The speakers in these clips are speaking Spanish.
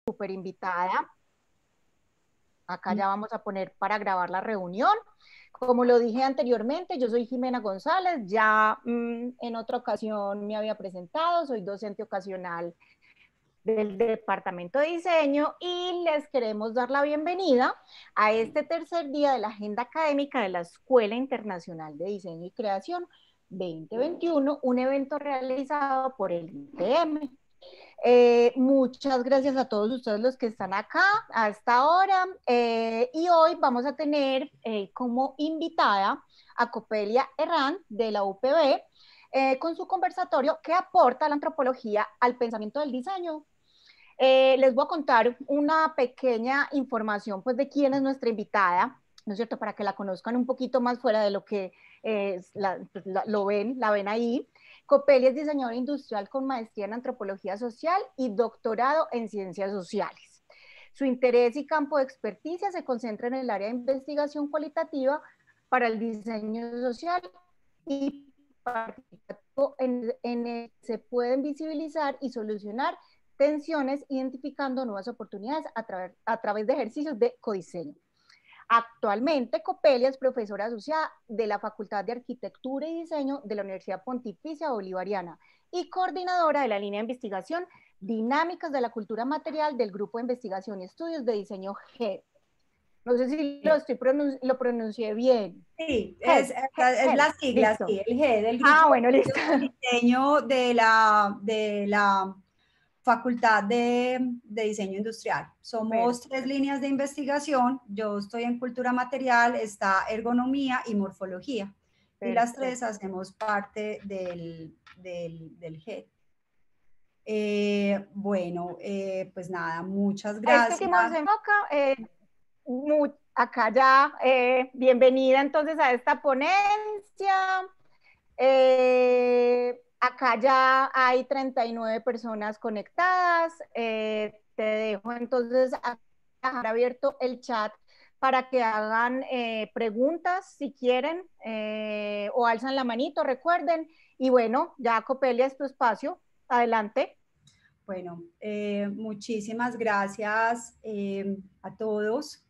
súper invitada. Acá ya vamos a poner para grabar la reunión. Como lo dije anteriormente, yo soy Jimena González, ya en otra ocasión me había presentado, soy docente ocasional del Departamento de Diseño y les queremos dar la bienvenida a este tercer día de la agenda académica de la Escuela Internacional de Diseño y Creación 2021, un evento realizado por el ITM. Muchas gracias a todos ustedes los que están acá a esta hora y hoy vamos a tener como invitada a Copelia Herrán de la UPB con su conversatorio que aporta la antropología al pensamiento del diseño. Les voy a contar una pequeña información pues de quién es nuestra invitada, ¿no es cierto? Para que la conozcan un poquito más fuera de lo que la ven ahí. Copelia es diseñadora industrial con maestría en antropología social y doctorado en ciencias sociales. Su interés y campo de experticia se concentra en el área de investigación cualitativa para el diseño social y participativo en el que se pueden visibilizar y solucionar tensiones, identificando nuevas oportunidades a través de ejercicios de codiseño. Actualmente, Copelia es profesora asociada de la Facultad de Arquitectura y Diseño de la Universidad Pontificia Bolivariana y coordinadora de la línea de investigación Dinámicas de la Cultura Material del Grupo de Investigación y Estudios de Diseño GED. No sé si lo pronuncié bien. Sí, GED, es GED, la sigla, listo. sí, el G del Ah, Grupo bueno, de listo. Estudios de Diseño de la Facultad de Diseño Industrial. Somos Perfecto. 3 líneas de investigación. Yo estoy en Cultura Material, está Ergonomía y Morfología. Y las 3 Perfecto. hacemos parte del G. Bueno, pues nada, muchas Este gracias. último se enfoca, acá ya, bienvenida entonces a esta ponencia. Acá ya hay 39 personas conectadas. Te dejo entonces dejar abierto el chat para que hagan preguntas si quieren o alzan la manito, recuerden. Y bueno, ya Copelia es tu espacio. Adelante. Bueno, muchísimas gracias a todos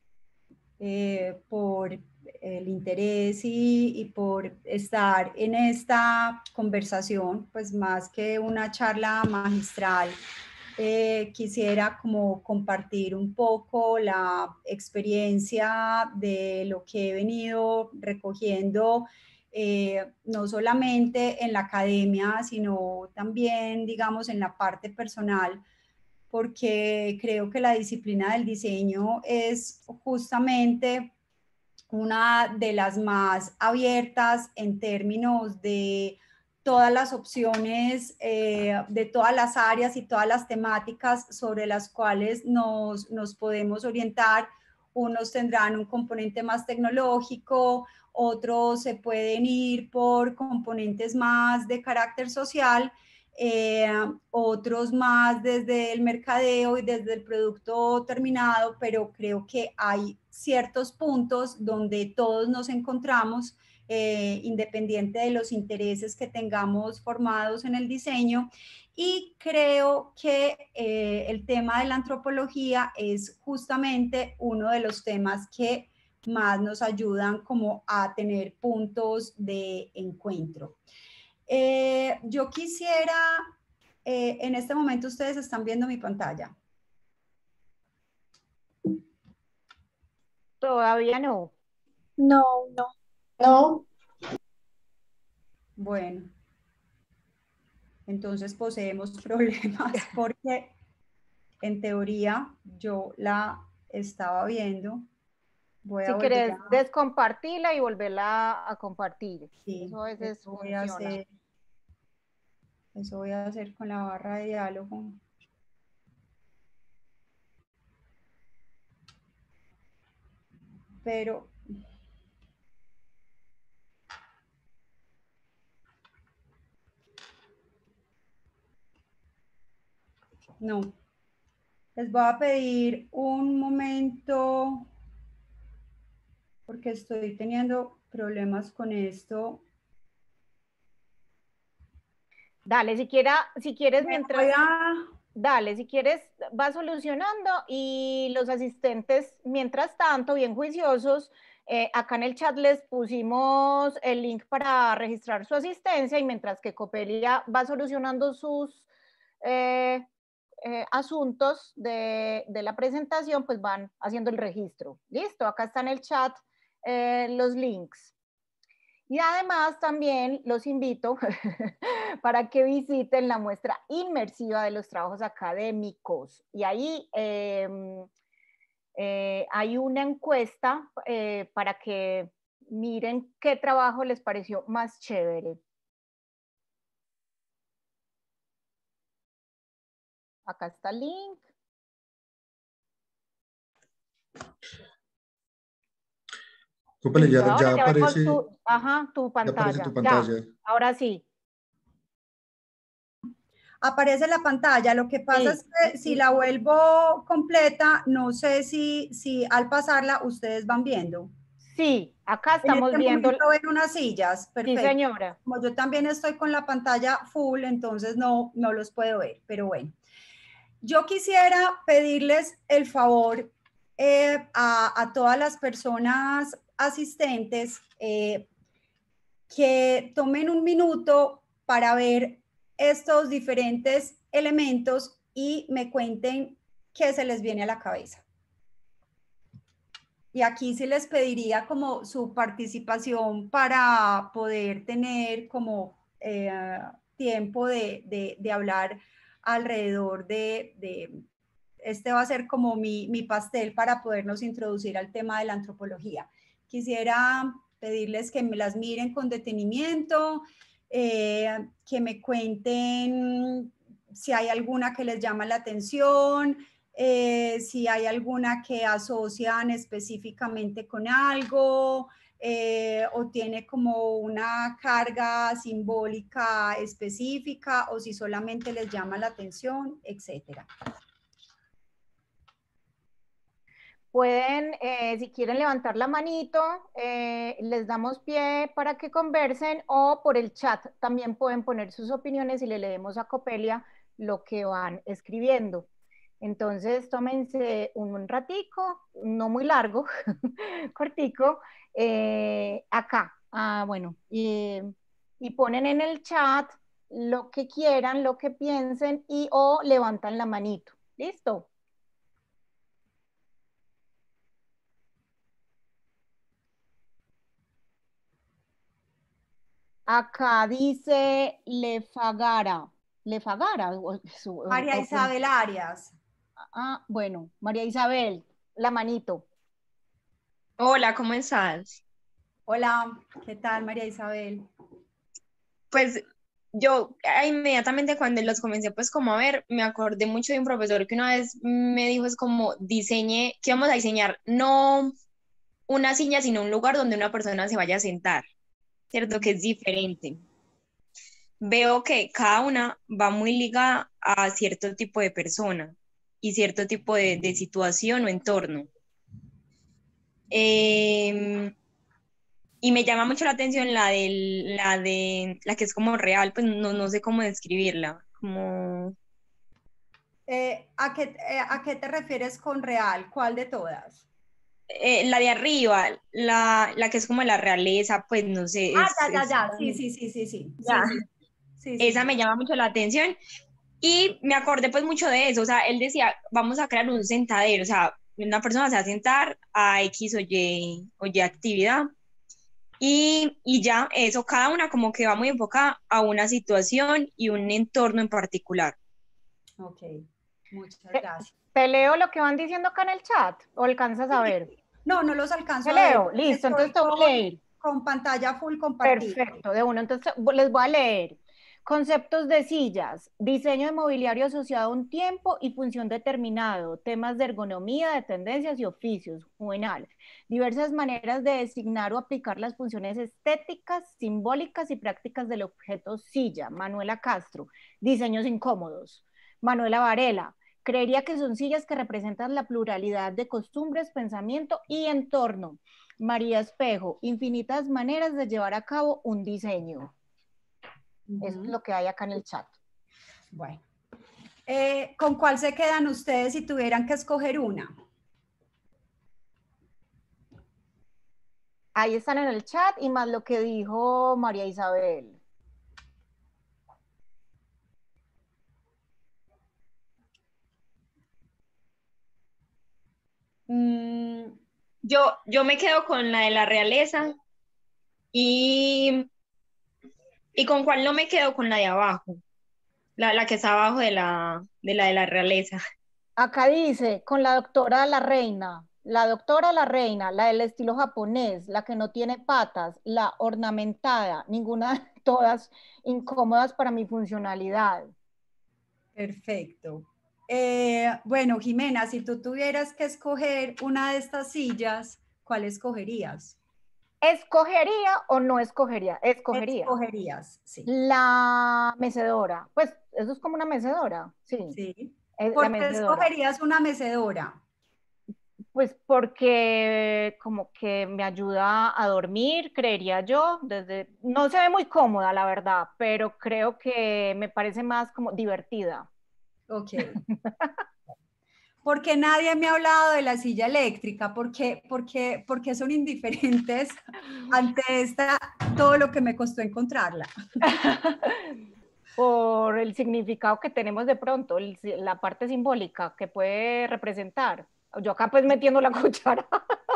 por el interés y por estar en esta conversación, pues más que una charla magistral. Quisiera como compartir un poco la experiencia de lo que he venido recogiendo, no solamente en la academia, sino también, digamos, en la parte personal, porque creo que la disciplina del diseño es justamente una de las más abiertas en términos de todas las opciones, de todas las áreas y todas las temáticas sobre las cuales nos podemos orientar. Unos tendrán un componente más tecnológico, otros se pueden ir por componentes más de carácter social, otros más desde el mercadeo y desde el producto terminado, pero creo que hay ciertos puntos donde todos nos encontramos, independiente de los intereses que tengamos formados en el diseño. Y creo que el tema de la antropología es justamente uno de los temas que más nos ayudan como a tener puntos de encuentro. Yo quisiera, en este momento ustedes están viendo mi pantalla. Todavía no. No, no. No. Bueno, entonces poseemos problemas porque en teoría yo la estaba viendo. Voy a Si volver quieres a... descompartirla y volverla a compartir. Sí, Eso a veces eso voy a funciona. hacer, eso voy a hacer con la barra de diálogo. Pero no, les voy a pedir un momento porque estoy teniendo problemas con esto. Dale, si quieres, Me voy mientras, a dale, si quieres, va solucionando y los asistentes, mientras tanto, bien juiciosos, acá en el chat les pusimos el link para registrar su asistencia y mientras que Copelia va solucionando sus asuntos de la presentación, pues van haciendo el registro. Listo, acá está en el chat los links. Y además también los invito para que visiten la muestra inmersiva de los trabajos académicos. Y ahí hay una encuesta para que miren qué trabajo les pareció más chévere. Acá está el link. Cópale, ya aparece, tu pantalla. ya aparece tu pantalla. Ya, ahora sí. Aparece la pantalla, lo que pasa es que si la vuelvo completa, no sé si al pasarla ustedes van viendo. Sí, acá estamos en este viendo. Momento ven unas sillas, perfecto. Sí, señora. Como yo también estoy con la pantalla full, entonces no los puedo ver, pero bueno. Yo quisiera pedirles el favor a todas las personas asistentes que tomen un minuto para ver estos diferentes elementos y me cuenten qué se les viene a la cabeza. Y aquí sí les pediría como su participación para poder tener como tiempo de hablar alrededor de este va a ser como mi pastel para podernos introducir al tema de la antropología. Quisiera pedirles que me las miren con detenimiento, que me cuenten si hay alguna que les llama la atención, si hay alguna que asocian específicamente con algo, o tiene como una carga simbólica específica, o si solamente les llama la atención, etcétera. Pueden, si quieren levantar la manito, les damos pie para que conversen o por el chat también pueden poner sus opiniones y le leemos a Copelia lo que van escribiendo. Entonces, tómense un ratico, no muy largo, cortico, acá. Bueno, y ponen en el chat lo que quieran, lo que piensen y o levantan la manito. ¿Listo? Acá dice Lefagara. Lefagara. María Isabel Arias. Bueno, María Isabel, la manito. Hola, ¿cómo estás? Hola, ¿qué tal, María Isabel? Pues yo inmediatamente cuando los comencé pues como a ver, me acordé mucho de un profesor que una vez me dijo es como diseñe, que vamos a diseñar no una silla, sino un lugar donde una persona se vaya a sentar, ¿cierto? Que es diferente. Veo que cada una va muy ligada a cierto tipo de persona y cierto tipo de situación o entorno. Y me llama mucho la atención la que es como real, pues no sé cómo describirla, como... ¿A qué te refieres con real? ¿Cuál de todas? La de arriba, la que es como la realeza, pues no sé. Ya. Sí. Esa me llama mucho la atención y me acordé pues mucho de eso, o sea, él decía, vamos a crear un sentadero, o sea, una persona se va a sentar a X o Y actividad y ya, eso, cada una como que va muy enfocada a una situación y un entorno en particular. Ok, muchas gracias. ¿Te leo lo que van diciendo acá en el chat o alcanzas a ver? No los alcanzo Te a ver. leo, listo, entonces te voy a leer. Con pantalla full compartida. Perfecto, de uno. Entonces les voy a leer. Conceptos de sillas, diseño de mobiliario asociado a un tiempo y función determinado, temas de ergonomía, de tendencias y oficios, Juvenal. Diversas maneras de designar o aplicar las funciones estéticas, simbólicas y prácticas del objeto silla, Manuela Castro. Diseños incómodos, Manuela Varela. Creería que son sillas que representan la pluralidad de costumbres, pensamiento y entorno. María Espejo, infinitas maneras de llevar a cabo un diseño. Es lo que hay acá en el chat. Bueno, ¿Con cuál se quedan ustedes si tuvieran que escoger una? Ahí están en el chat y más lo que dijo María Isabel. Yo me quedo con la de la realeza y con cuál no me quedo, con la de abajo, la que está abajo de la realeza. Acá dice, con la doctora la reina, la del estilo japonés, la que no tiene patas, la ornamentada, ninguna de todas incómodas para mi funcionalidad. Perfecto. Bueno, Jimena, si tú tuvieras que escoger una de estas sillas, ¿cuál escogerías? ¿Escogería o no escogería? Escogería. Escogerías, sí. La mecedora, pues eso es como una mecedora, sí, Sí. es la ¿Por qué mecedora. escogerías una mecedora? Pues porque como que me ayuda a dormir, creería yo, no se ve muy cómoda, la verdad, pero creo que me parece más como divertida. Ok. Porque nadie me ha hablado de la silla eléctrica, porque son indiferentes ante todo lo que me costó encontrarla. Por el significado que tenemos de pronto, la parte simbólica que puede representar. Yo acá pues metiendo la cuchara.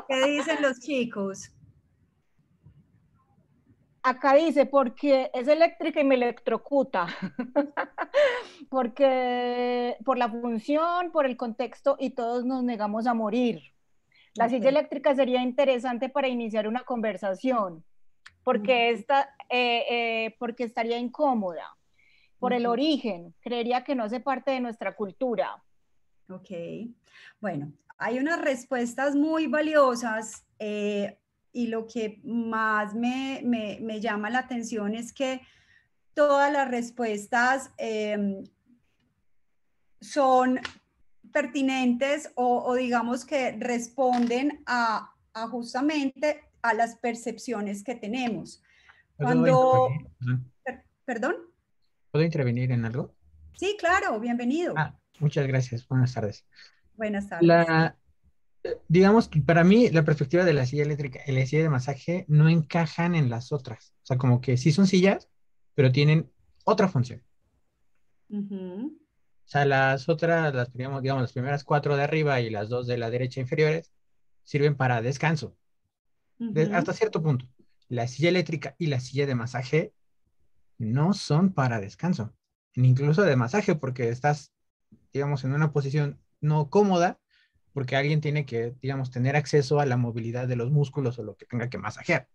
¿Qué dicen los chicos? Acá dice, porque es eléctrica y me electrocuta. Porque por la función, por el contexto y todos nos negamos a morir. La silla Okay. eléctrica sería interesante para iniciar una conversación, porque, porque estaría incómoda. Por el origen, creería que no hace parte de nuestra cultura. Ok, bueno, hay unas respuestas muy valiosas y lo que más me llama la atención es que todas las respuestas son pertinentes o digamos que responden a justamente a las percepciones que tenemos. ¿Puedo Cuando, intervenir? perdón, ¿Puedo intervenir en algo? sí, claro, bienvenido. Muchas gracias. Buenas tardes. Buenas tardes. Digamos que para mí la perspectiva de la silla eléctrica y la silla de masaje no encajan en las otras. O sea, como que sí son sillas, pero tienen otra función. Uh-huh. O sea, las otras, digamos, las primeras 4 de arriba y las 2 de la derecha inferiores sirven para descanso, hasta cierto punto. La silla eléctrica y la silla de masaje no son para descanso, incluso de masaje, porque estás, digamos, en una posición no cómoda, porque alguien tiene que, digamos, tener acceso a la movilidad de los músculos o lo que tenga que masajear.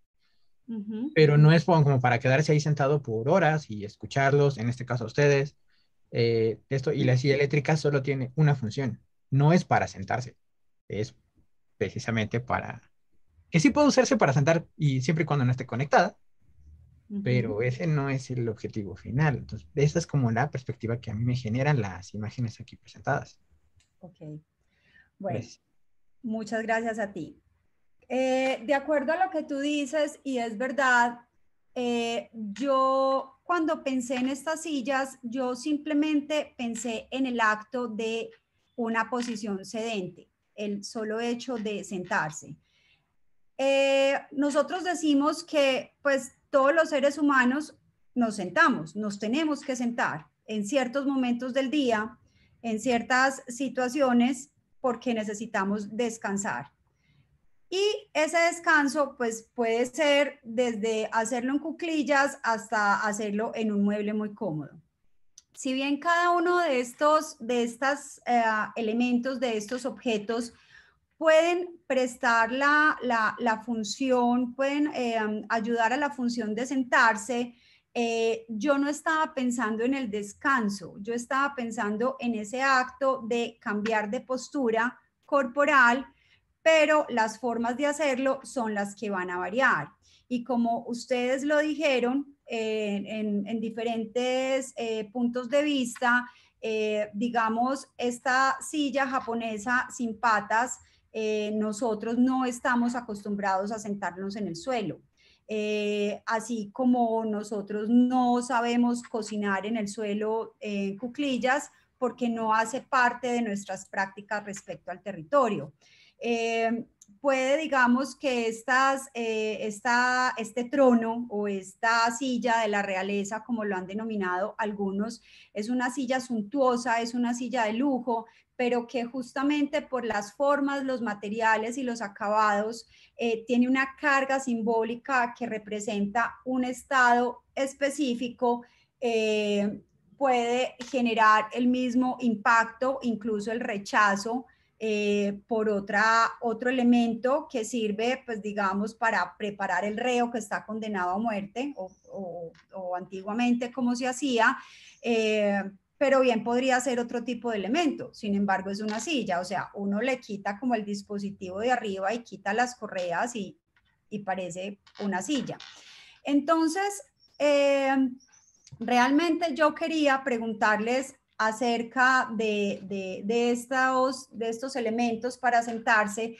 Pero no es como para quedarse ahí sentado por horas y escucharlos, en este caso a ustedes. Y la silla eléctrica solo tiene una función, no es para sentarse, es precisamente para, que sí puede usarse para sentar y siempre y cuando no esté conectada, pero ese no es el objetivo final. Entonces, esa es como la perspectiva que a mí me generan las imágenes aquí presentadas. Ok, bueno, Gracias. muchas gracias a ti. De acuerdo a lo que tú dices, y es verdad, yo cuando pensé en estas sillas, yo simplemente pensé en el acto de una posición sedente, el solo hecho de sentarse. Nosotros decimos que pues todos los seres humanos nos sentamos, nos tenemos que sentar en ciertos momentos del día, en ciertas situaciones, porque necesitamos descansar. Y ese descanso pues puede ser desde hacerlo en cuclillas hasta hacerlo en un mueble muy cómodo. Si bien cada uno de estos elementos, de estos objetos, pueden prestar la función, pueden ayudar a la función de sentarse, yo no estaba pensando en el descanso, yo estaba pensando en ese acto de cambiar de postura corporal, pero las formas de hacerlo son las que van a variar. Y como ustedes lo dijeron en diferentes puntos de vista, digamos, esta silla japonesa sin patas, nosotros no estamos acostumbrados a sentarnos en el suelo. Así como nosotros no sabemos cocinar en el suelo en cuclillas, porque no hace parte de nuestras prácticas respecto al territorio. Puede, digamos, que este trono o esta silla de la realeza, como lo han denominado algunos, es una silla suntuosa, es una silla de lujo, pero que justamente por las formas, los materiales y los acabados, tiene una carga simbólica que representa un estado específico, puede generar el mismo impacto, incluso el rechazo, por otro elemento que sirve, pues digamos, para preparar el reo que está condenado a muerte, o antiguamente como se hacía, pero bien podría ser otro tipo de elemento. Sin embargo, es una silla, o sea, uno le quita como el dispositivo de arriba y quita las correas y parece una silla. Entonces, realmente yo quería preguntarles acerca de estos elementos para sentarse,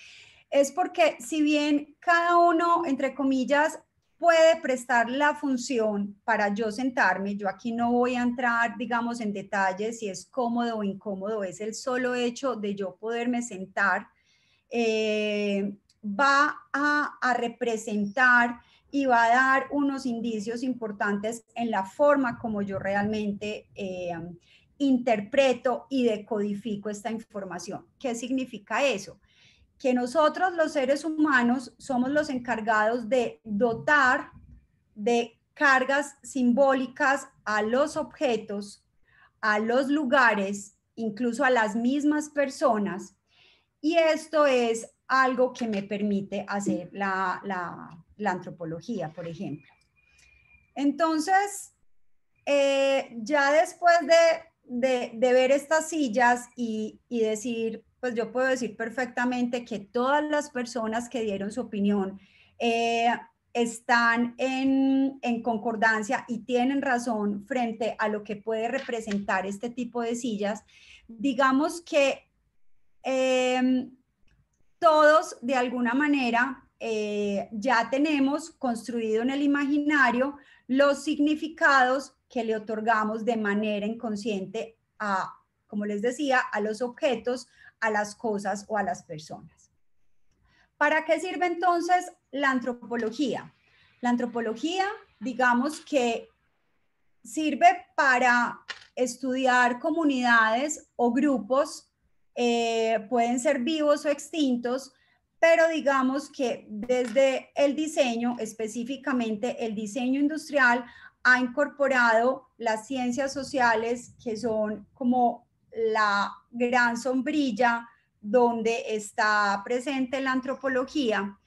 es porque si bien cada uno, entre comillas, puede prestar la función para yo sentarme, yo aquí no voy a entrar, digamos, en detalles si es cómodo o incómodo, es el solo hecho de yo poderme sentar, va a representar y va a dar unos indicios importantes en la forma como yo realmente interpreto y decodifico esta información. ¿Qué significa eso? Que nosotros los seres humanos somos los encargados de dotar de cargas simbólicas a los objetos, a los lugares, incluso a las mismas personas, y esto es algo que me permite hacer la antropología, por ejemplo. Entonces, ya después de ver estas sillas y decir, pues yo puedo decir perfectamente que todas las personas que dieron su opinión están en concordancia y tienen razón frente a lo que puede representar este tipo de sillas. Digamos que todos de alguna manera ya tenemos construido en el imaginario los significados que le otorgamos de manera inconsciente a, como les decía, a los objetos, a las cosas o a las personas. ¿Para qué sirve entonces la antropología? La antropología, digamos que sirve para estudiar comunidades o grupos, pueden ser vivos o extintos, pero digamos que desde el diseño, específicamente el diseño industrial, ha incorporado las ciencias sociales, que son como la gran sombrilla donde está presente la antropología,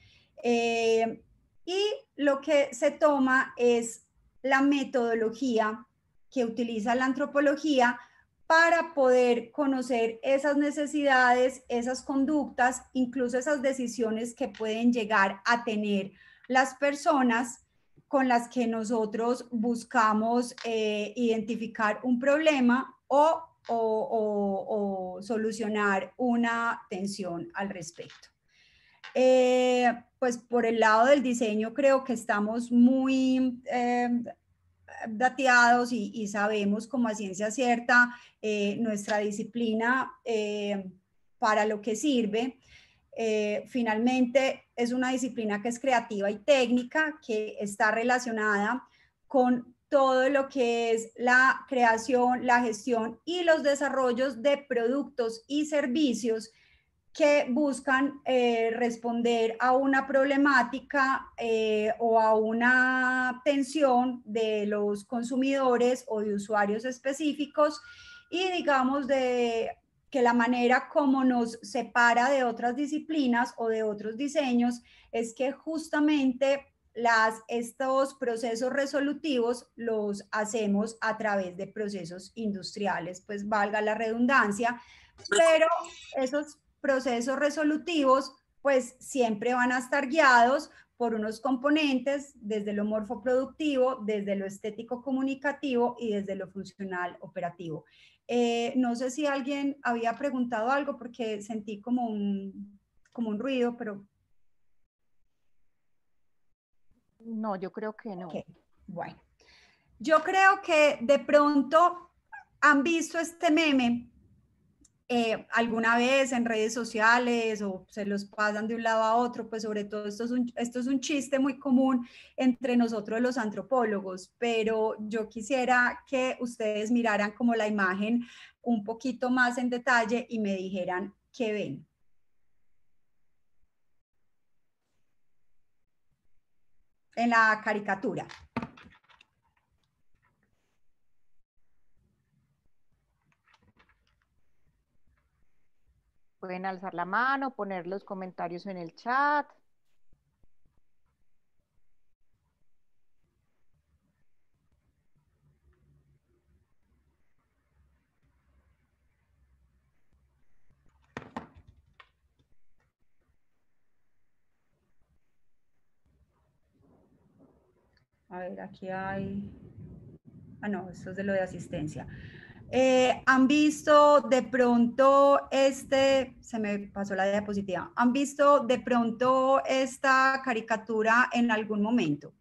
y lo que se toma es la metodología que utiliza la antropología para poder conocer esas necesidades, esas conductas, incluso esas decisiones que pueden llegar a tener las personas con las que nosotros buscamos identificar un problema o solucionar una tensión al respecto. Pues por el lado del diseño creo que estamos muy dateados y sabemos como a ciencia cierta nuestra disciplina para lo que sirve. Finalmente es una disciplina que es creativa y técnica, que está relacionada con todo lo que es la creación, la gestión y los desarrollos de productos y servicios que buscan responder a una problemática o a una tensión de los consumidores o de usuarios específicos, y digamos que la manera como nos separa de otras disciplinas o de otros diseños es que justamente estos procesos resolutivos los hacemos a través de procesos industriales, pues valga la redundancia, pero esos procesos resolutivos pues siempre van a estar guiados por unos componentes desde lo morfoproductivo, desde lo estético comunicativo y desde lo funcional operativo. No sé si alguien había preguntado algo porque sentí como un ruido, pero... No, yo creo que no. Okay. Bueno, yo creo que de pronto ¿Han visto este meme alguna vez en redes sociales o se los pasan de un lado a otro? Pues sobre todo esto es un chiste muy común entre nosotros los antropólogos, pero yo quisiera que ustedes miraran como la imagen un poquito más en detalle y me dijeran qué ven. En la caricatura. Pueden alzar la mano, poner los comentarios en el chat. A ver, aquí hay... Ah, no, esto es de lo de asistencia. ¿Han visto de pronto se me pasó la diapositiva, ¿han visto de pronto esta caricatura en algún momento?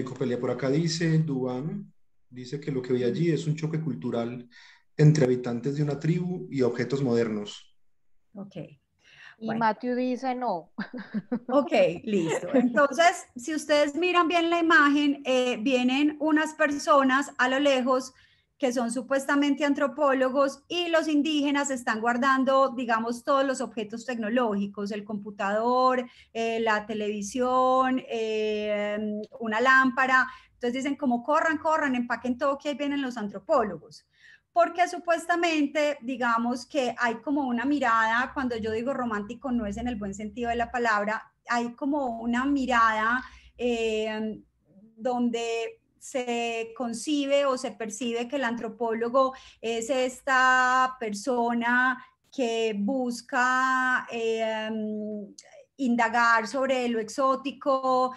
Copelia, por acá dice, Dubán, dice que lo que vi allí es un choque cultural entre habitantes de una tribu y objetos modernos. Ok. Y bueno. Matthew dice no. Ok, listo. Entonces, si ustedes miran bien la imagen, vienen unas personas a lo lejos que son supuestamente antropólogos y los indígenas están guardando, digamos, todos los objetos tecnológicos, el computador, la televisión, una lámpara. Entonces dicen como corran, corran, empaquen todo que ahí vienen los antropólogos. Porque supuestamente, digamos que hay como una mirada, cuando yo digo romántico no es en el buen sentido de la palabra, hay como una mirada donde se concibe o se percibe que el antropólogo es esta persona que busca indagar sobre lo exótico,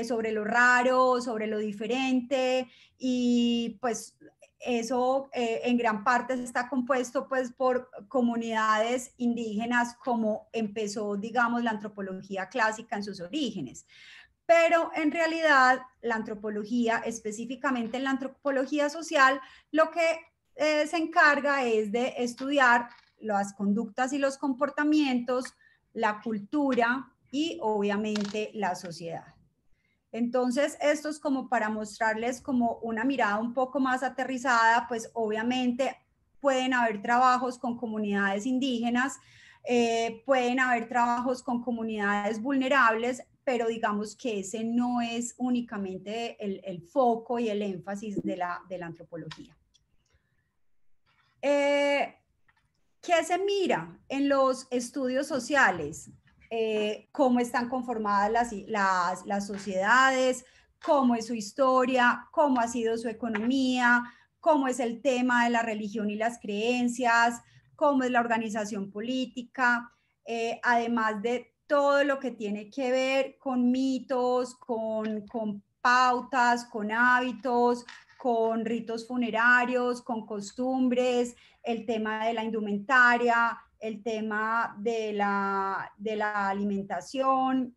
sobre lo raro, sobre lo diferente, y pues eso en gran parte está compuesto pues por comunidades indígenas como empezó, digamos, la antropología clásica en sus orígenes. Pero en realidad la antropología, específicamente en la antropología social, lo que se encarga es de estudiar las conductas y los comportamientos, la cultura y obviamente la sociedad. Entonces, esto es como para mostrarles como una mirada un poco más aterrizada, pues obviamente pueden haber trabajos con comunidades indígenas, pueden haber trabajos con comunidades vulnerables, pero digamos que ese no es únicamente el foco y el énfasis de la antropología. ¿Qué se mira en los estudios sociales? Cómo están conformadas las sociedades, cómo es su historia, cómo ha sido su economía, cómo es el tema de la religión y las creencias, cómo es la organización política, además de todo lo que tiene que ver con mitos, con pautas, con hábitos, con ritos funerarios, con costumbres, el tema de la indumentaria, el tema de la alimentación,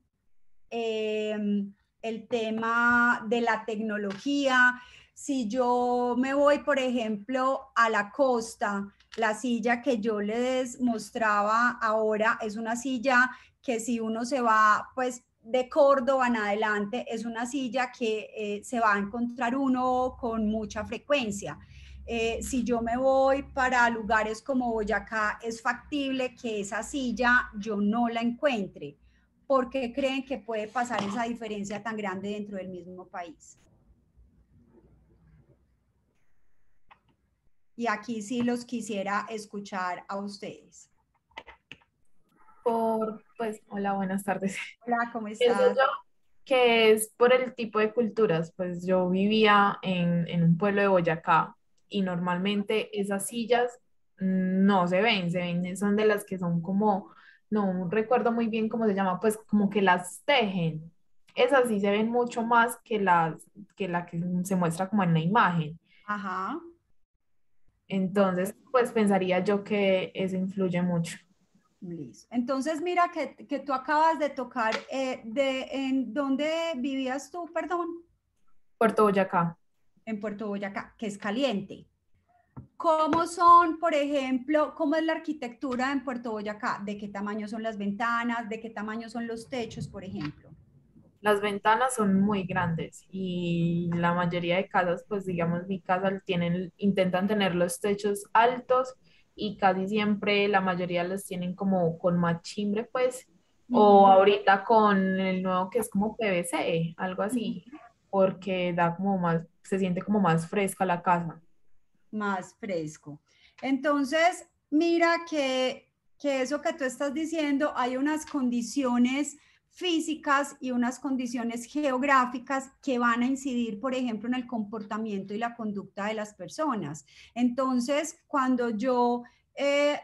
el tema de la tecnología. Si yo me voy, por ejemplo, a la costa, la silla que yo les mostraba ahora es una silla que si uno se va, pues, de Córdoba en adelante, es una silla que se va a encontrar uno con mucha frecuencia. Si yo me voy para lugares como Boyacá, es factible que esa silla yo no la encuentre. ¿Por qué creen que puede pasar esa diferencia tan grande dentro del mismo país? Y aquí sí los quisiera escuchar a ustedes. Pues, hola, buenas tardes. Hola, ¿cómo estás? Pienso yo que es por el tipo de culturas, pues yo vivía en un pueblo de Boyacá y normalmente esas sillas no se ven, son de las que son como, no recuerdo muy bien cómo se llama, pues como que las tejen. Esas sí se ven mucho más que la que se muestra como en la imagen. Ajá. Entonces, pues pensaría yo que eso influye mucho. Listo. Entonces, mira que tú acabas de tocar, ¿en dónde vivías tú, perdón? Puerto Boyacá. En Puerto Boyacá, que es caliente. ¿Cómo son, por ejemplo, cómo es la arquitectura en Puerto Boyacá? ¿De qué tamaño son las ventanas? ¿De qué tamaño son los techos, por ejemplo? Las ventanas son muy grandes y la mayoría de casas, pues digamos mi casa intentan tener los techos altos y casi siempre la mayoría los tienen como con machimbre, pues, o ahorita con el nuevo que es como PVC, algo así, porque da como más, se siente como más fresca la casa. Más fresco. Entonces, mira que eso que tú estás diciendo, hay unas condiciones físicas y unas condiciones geográficas que van a incidir, por ejemplo, en el comportamiento y la conducta de las personas. Entonces, cuando yo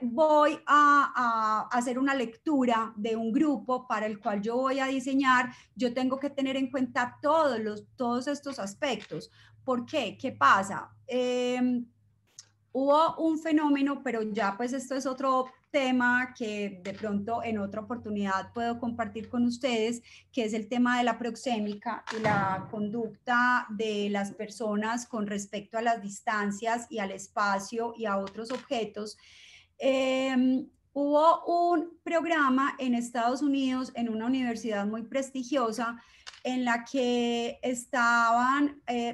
voy a hacer una lectura de un grupo para el cual yo voy a diseñar, yo tengo que tener en cuenta todos estos aspectos. ¿Por qué? ¿Qué pasa? Hubo un fenómeno, pero ya pues esto es otro tema que de pronto en otra oportunidad puedo compartir con ustedes, que es el tema de la proxémica y la conducta de las personas con respecto a las distancias y al espacio y a otros objetos. Hubo un programa en Estados Unidos, en una universidad muy prestigiosa, en la que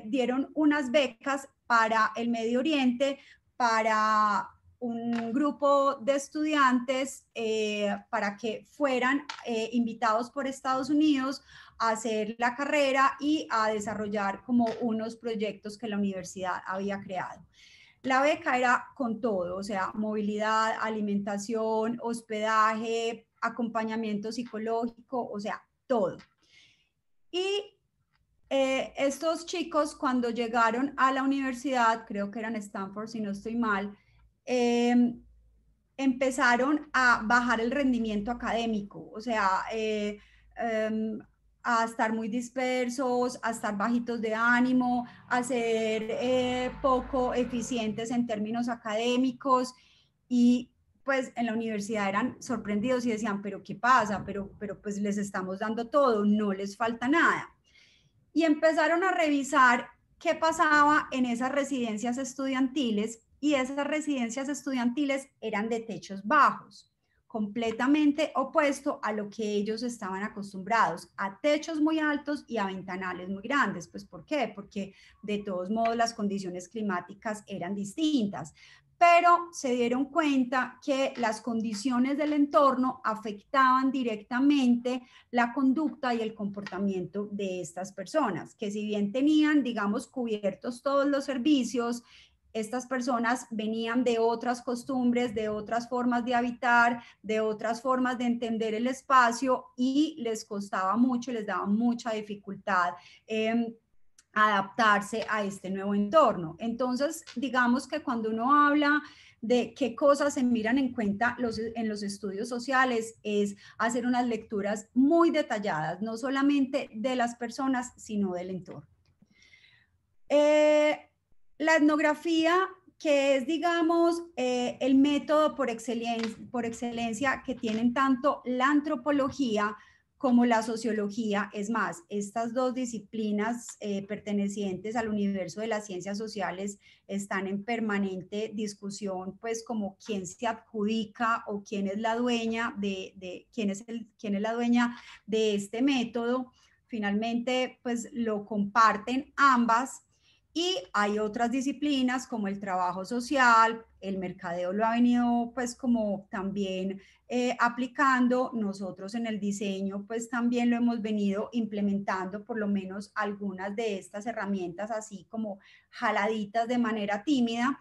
dieron unas becas para el Medio Oriente, para un grupo de estudiantes para que fueran invitados por Estados Unidos a hacer la carrera y a desarrollar como unos proyectos que la universidad había creado. La beca era con todo, o sea, movilidad, alimentación, hospedaje, acompañamiento psicológico, o sea, todo. Y estos chicos cuando llegaron a la universidad, creo que eran Stanford si no estoy mal, empezaron a bajar el rendimiento académico, o sea, a estar muy dispersos, a estar bajitos de ánimo, a ser poco eficientes en términos académicos y pues en la universidad eran sorprendidos y decían, pero ¿qué pasa? Pero pues les estamos dando todo, no les falta nada. Y empezaron a revisar qué pasaba en esas residencias estudiantiles y esas residencias estudiantiles eran de techos bajos, completamente opuesto a lo que ellos estaban acostumbrados, a techos muy altos y a ventanales muy grandes. Pues ¿por qué? Porque de todos modos las condiciones climáticas eran distintas, pero se dieron cuenta que las condiciones del entorno afectaban directamente la conducta y el comportamiento de estas personas, que si bien tenían, digamos, cubiertos todos los servicios, estas personas venían de otras costumbres, de otras formas de habitar, de otras formas de entender el espacio y les costaba mucho, les daba mucha dificultad adaptarse a este nuevo entorno. Entonces, digamos que cuando uno habla de qué cosas se miran en cuenta en los estudios sociales, es hacer unas lecturas muy detalladas, no solamente de las personas, sino del entorno. La etnografía, que es, digamos, el método por excelencia que tienen tanto la antropología como la sociología. Es más, estas dos disciplinas pertenecientes al universo de las ciencias sociales están en permanente discusión, pues como quién se adjudica o quién es la dueña quién es la dueña de este método. Finalmente, pues lo comparten ambas. Y hay otras disciplinas como el trabajo social, el mercadeo lo ha venido pues como también aplicando. Nosotros en el diseño pues también lo hemos venido implementando, por lo menos algunas de estas herramientas así como jaladitas de manera tímida,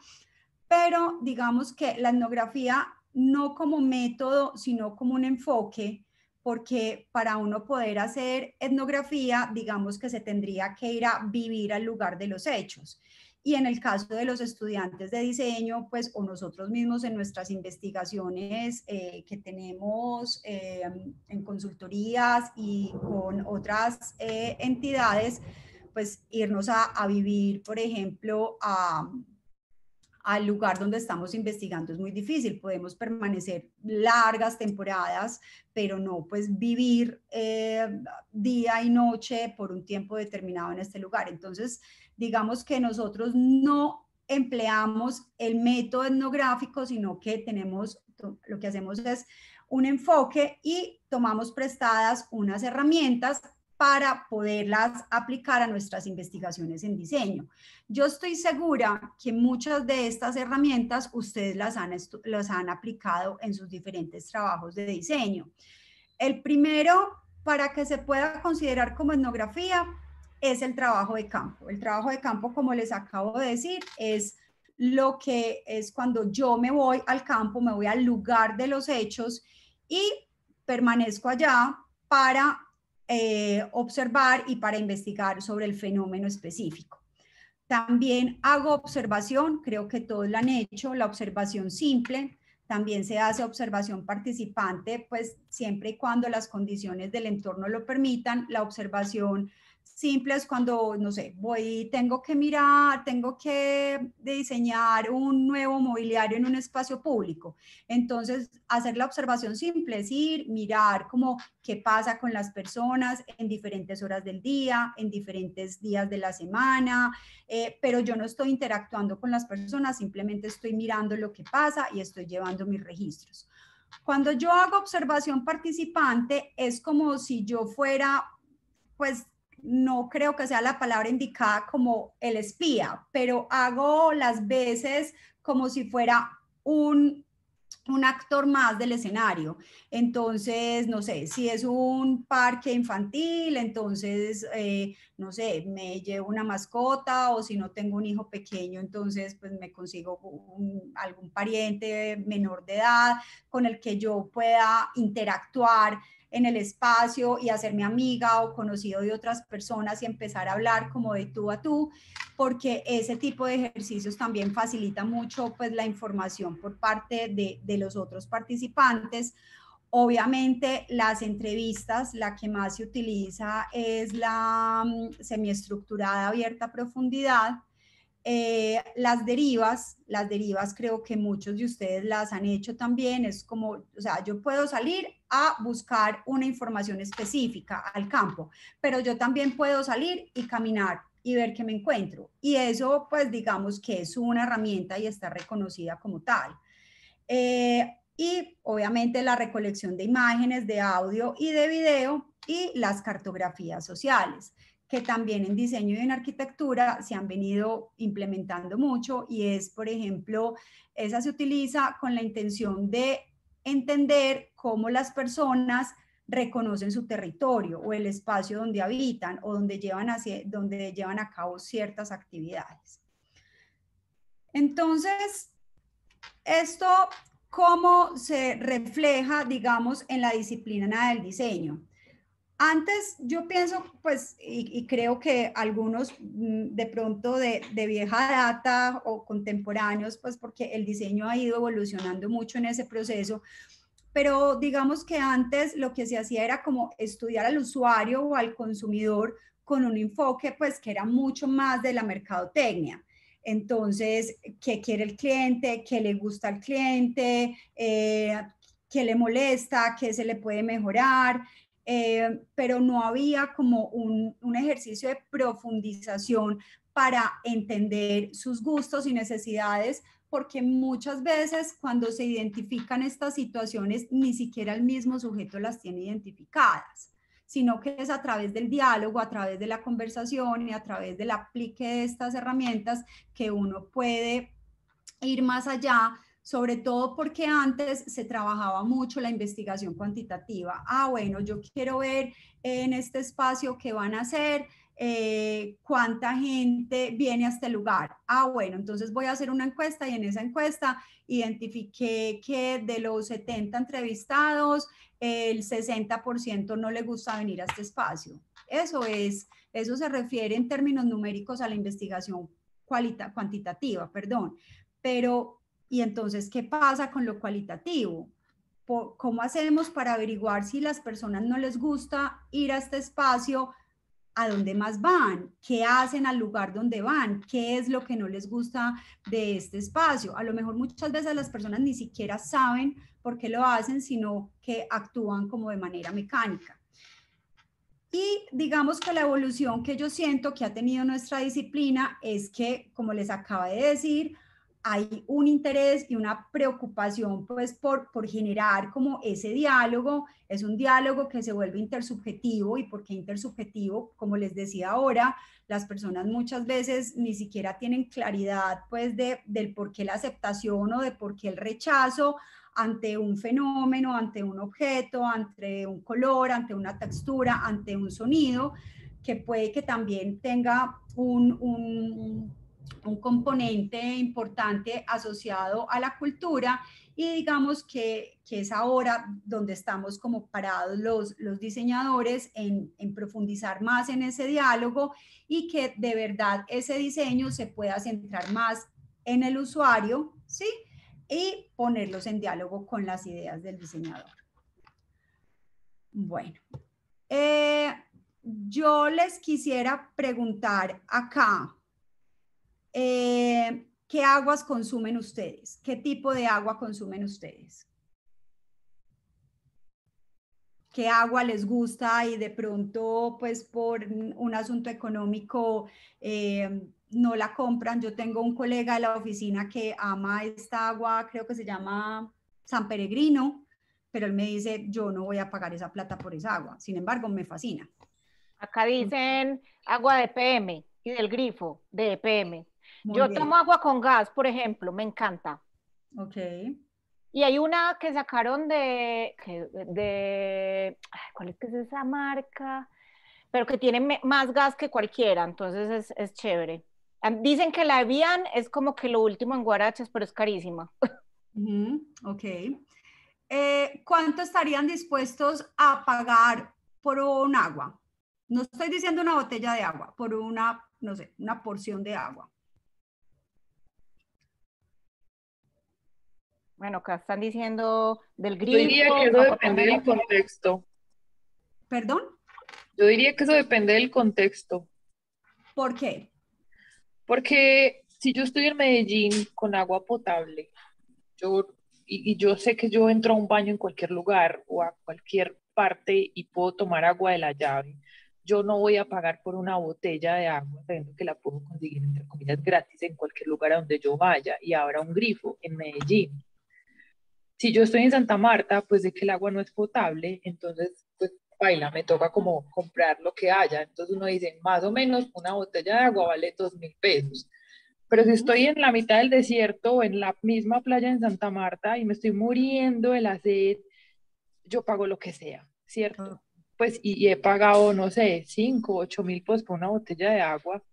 pero digamos que la etnografía no como método, sino como un enfoque, porque para uno poder hacer etnografía, digamos que se tendría que ir a vivir al lugar de los hechos. Y en el caso de los estudiantes de diseño, pues, o nosotros mismos en nuestras investigaciones que tenemos en consultorías y con otras entidades, pues irnos a vivir, por ejemplo, al lugar donde estamos investigando es muy difícil. Podemos permanecer largas temporadas, pero no pues vivir día y noche por un tiempo determinado en este lugar. Entonces, digamos que nosotros no empleamos el método etnográfico, sino que lo que hacemos es un enfoque y tomamos prestadas unas herramientas para poderlas aplicar a nuestras investigaciones en diseño. Yo estoy segura que muchas de estas herramientas ustedes las han aplicado en sus diferentes trabajos de diseño. El primero, para que se pueda considerar como etnografía, es el trabajo de campo. El trabajo de campo, como les acabo de decir, es lo que es cuando yo me voy al campo, me voy al lugar de los hechos y permanezco allá para observar y para investigar sobre el fenómeno específico. También hago observación, creo que todos la han hecho, la observación simple. También se hace observación participante, pues siempre y cuando las condiciones del entorno lo permitan. La observación simple es cuando, no sé, tengo que diseñar un nuevo mobiliario en un espacio público. Entonces, hacer la observación simple es ir, mirar como qué pasa con las personas en diferentes horas del día, en diferentes días de la semana, pero yo no estoy interactuando con las personas, simplemente estoy mirando lo que pasa y estoy llevando mis registros. Cuando yo hago observación participante, es como si yo fuera, pues, no creo que sea la palabra indicada como el espía, pero hago las veces como si fuera un actor más del escenario. Entonces, no sé, si es un parque infantil, entonces, no sé, me llevo una mascota, o si no tengo un hijo pequeño, entonces pues me consigo algún pariente menor de edad con el que yo pueda interactuar en el espacio y hacerme amiga o conocido de otras personas y empezar a hablar como de tú a tú, porque ese tipo de ejercicios también facilita mucho pues la información por parte de los otros participantes. Obviamente las entrevistas, la que más se utiliza es la semiestructurada abierta a profundidad. Las derivas creo que muchos de ustedes las han hecho también, es como, o sea, yo puedo salir a buscar una información específica al campo, pero yo también puedo salir y caminar y ver qué me encuentro, y eso pues digamos que es una herramienta y está reconocida como tal. Y obviamente la recolección de imágenes, de audio y de video, y las cartografías sociales, que también en diseño y en arquitectura se han venido implementando mucho, y es, por ejemplo, esa se utiliza con la intención de entender cómo las personas reconocen su territorio o el espacio donde habitan o donde llevan a cabo ciertas actividades. Entonces, esto, ¿cómo se refleja, digamos, en la disciplina del diseño? Antes yo pienso, pues, y creo que algunos de pronto de vieja data o contemporáneos, pues porque el diseño ha ido evolucionando mucho en ese proceso, pero digamos que antes lo que se hacía era como estudiar al usuario o al consumidor con un enfoque pues que era mucho más de la mercadotecnia. Entonces, ¿qué quiere el cliente? ¿Qué le gusta al cliente? ¿Qué le molesta? ¿Qué se le puede mejorar? Pero no había como un ejercicio de profundización para entender sus gustos y necesidades, porque muchas veces cuando se identifican estas situaciones ni siquiera el mismo sujeto las tiene identificadas, sino que es a través del diálogo, a través de la conversación y a través del aplique de estas herramientas que uno puede ir más allá, sobre todo porque antes se trabajaba mucho la investigación cuantitativa. Bueno, yo quiero ver en este espacio qué van a hacer, cuánta gente viene a este lugar. Bueno, entonces voy a hacer una encuesta, y en esa encuesta identifiqué que de los 70 entrevistados, el 60% no le gusta venir a este espacio. Eso se refiere en términos numéricos a la investigación cuantitativa, perdón. Pero, ¿y entonces qué pasa con lo cualitativo? ¿Cómo hacemos para averiguar si las personas no les gusta ir a este espacio a dónde más van, qué hacen al lugar donde van, qué es lo que no les gusta de este espacio. A lo mejor muchas veces las personas ni siquiera saben por qué lo hacen, sino que actúan como de manera mecánica. Y digamos que la evolución que yo siento que ha tenido nuestra disciplina es que, como les acabo de decir, hay un interés y una preocupación pues por generar como ese diálogo. Es un diálogo que se vuelve intersubjetivo. ¿Y por qué intersubjetivo? Como les decía ahora, las personas muchas veces ni siquiera tienen claridad pues del por qué la aceptación o de por qué el rechazo ante un fenómeno, ante un objeto, ante un color, ante una textura, ante un sonido, que puede que también tenga un componente importante asociado a la cultura. Y digamos que es ahora donde estamos como parados los diseñadores en profundizar más en ese diálogo y que de verdad ese diseño se pueda centrar más en el usuario, ¿sí? Y ponerlos en diálogo con las ideas del diseñador. Bueno, yo les quisiera preguntar acá, ¿qué aguas consumen ustedes? ¿Qué tipo de agua consumen ustedes? ¿Qué agua les gusta y de pronto, pues por un asunto económico, no la compran? Yo tengo un colega de la oficina que ama esta agua, creo que se llama San Peregrino, pero él me dice, yo no voy a pagar esa plata por esa agua. Sin embargo, me fascina. Acá dicen agua de EPM y del grifo de EPM. Muy Yo bien. tomo agua con gas, por ejemplo, me encanta. Ok. Y hay una que sacaron ¿cuál es que es esa marca? Pero que tiene más gas que cualquiera, entonces es chévere. Dicen que la Evian es como que lo último en guarachas, pero es carísima. Ok. ¿Cuánto estarían dispuestos a pagar por un agua? No estoy diciendo una botella de agua, por una, no sé, una porción de agua. Bueno, acá están diciendo del Yo diría grifo. que eso depende del contexto. ¿Perdón? Yo diría que eso depende del contexto. ¿Por qué? Porque si yo estoy en Medellín con agua potable, y yo sé que yo entro a un baño en cualquier lugar o a cualquier parte y puedo tomar agua de la llave, yo no voy a pagar por una botella de agua, sabiendo que la puedo conseguir, entre comillas, gratis en cualquier lugar a donde yo vaya y abra un grifo en Medellín. Si yo estoy en Santa Marta, pues de que el agua no es potable, entonces, pues, baila, me toca como comprar lo que haya. Entonces uno dice, más o menos una botella de agua vale 2.000 pesos. Pero si estoy en la mitad del desierto o en la misma playa en Santa Marta y me estoy muriendo de la sed, yo pago lo que sea, ¿cierto? Pues y he pagado, no sé, 5, 8.000 pues por una botella de agua,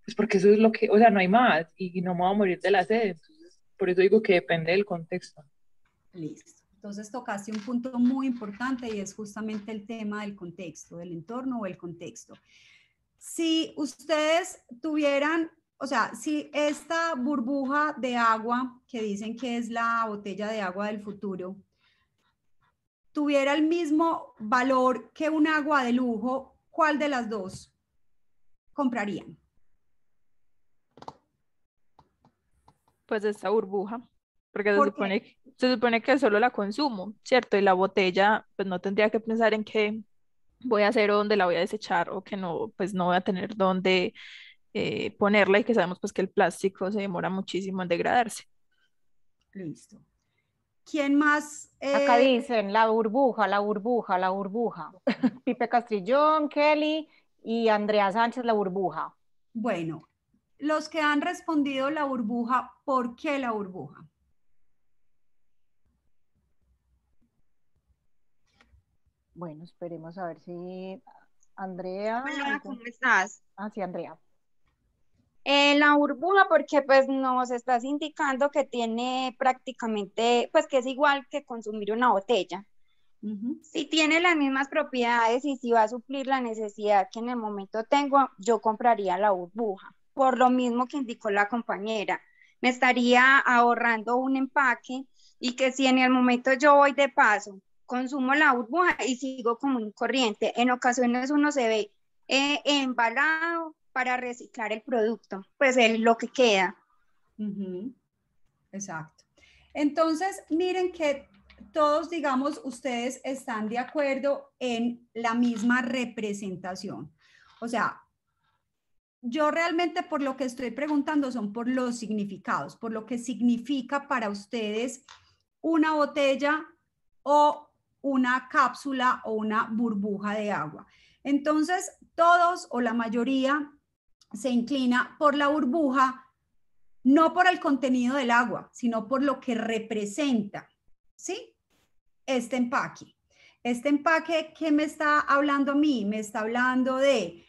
pues porque eso es lo que, o sea, no hay más y no me voy a morir de la sed. Entonces, por eso digo que depende del contexto. Listo. Entonces tocaste un punto muy importante y es justamente el tema del contexto, del entorno o el contexto. Si ustedes tuvieran, o sea, si esta burbuja de agua que dicen que es la botella de agua del futuro, tuviera el mismo valor que un agua de lujo, ¿cuál de las dos comprarían? Pues esta burbuja, porque ¿Por qué? se supone que solo la consumo, ¿cierto? Y la botella, pues no tendría que pensar en qué voy a hacer o dónde la voy a desechar o que no, pues no voy a tener dónde ponerla y que sabemos pues que el plástico se demora muchísimo en degradarse. Listo. ¿Quién más? Acá dicen la burbuja, la burbuja, la burbuja. Pipe Castrillón, Kelly y Andrea Sánchez, la burbuja. Bueno, los que han respondido la burbuja, ¿por qué la burbuja? Bueno, esperemos a ver si Andrea. Hola, ¿cómo estás? Ah, sí, Andrea. La burbuja, porque pues nos estás indicando que tiene prácticamente, pues que es igual que consumir una botella. Si tiene las mismas propiedades y si va a suplir la necesidad que en el momento tengo, yo compraría la burbuja. Por lo mismo que indicó la compañera, me estaría ahorrando un empaque y que si en el momento yo voy de paso, consumo la burbuja y sigo común y corriente. En ocasiones uno se ve embalado para reciclar el producto, pues lo que queda. Exacto. Entonces, miren que todos, digamos, ustedes están de acuerdo en la misma representación. O sea, yo realmente por lo que estoy preguntando son por los significados, por lo que significa para ustedes una botella o una cápsula o una burbuja de agua. Entonces, todos o la mayoría se inclina por la burbuja, no por el contenido del agua, sino por lo que representa, ¿sí? Este empaque. Este empaque, ¿qué me está hablando a mí? Me está hablando de,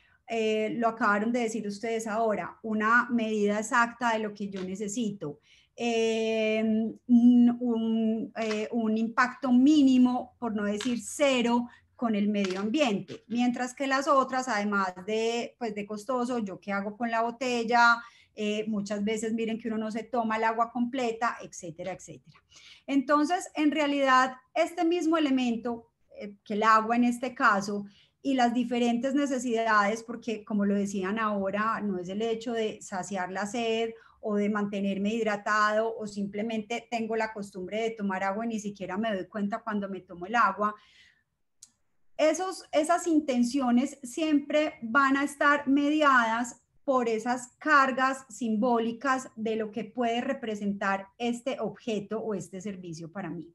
lo acabaron de decir ustedes ahora, una medida exacta de lo que yo necesito. Un impacto mínimo, por no decir cero, con el medio ambiente. Mientras que las otras, además de, pues, de costoso, ¿yo qué hago con la botella? Muchas veces miren que uno no se toma el agua completa, etcétera, etcétera. Entonces, en realidad, este mismo elemento, que el agua en este caso, y las diferentes necesidades, porque como lo decían ahora, no es el hecho de saciar la sed o de mantenerme hidratado o simplemente tengo la costumbre de tomar agua y ni siquiera me doy cuenta cuando me tomo el agua. Esas intenciones siempre van a estar mediadas por esas cargas simbólicas de lo que puede representar este objeto o este servicio para mí.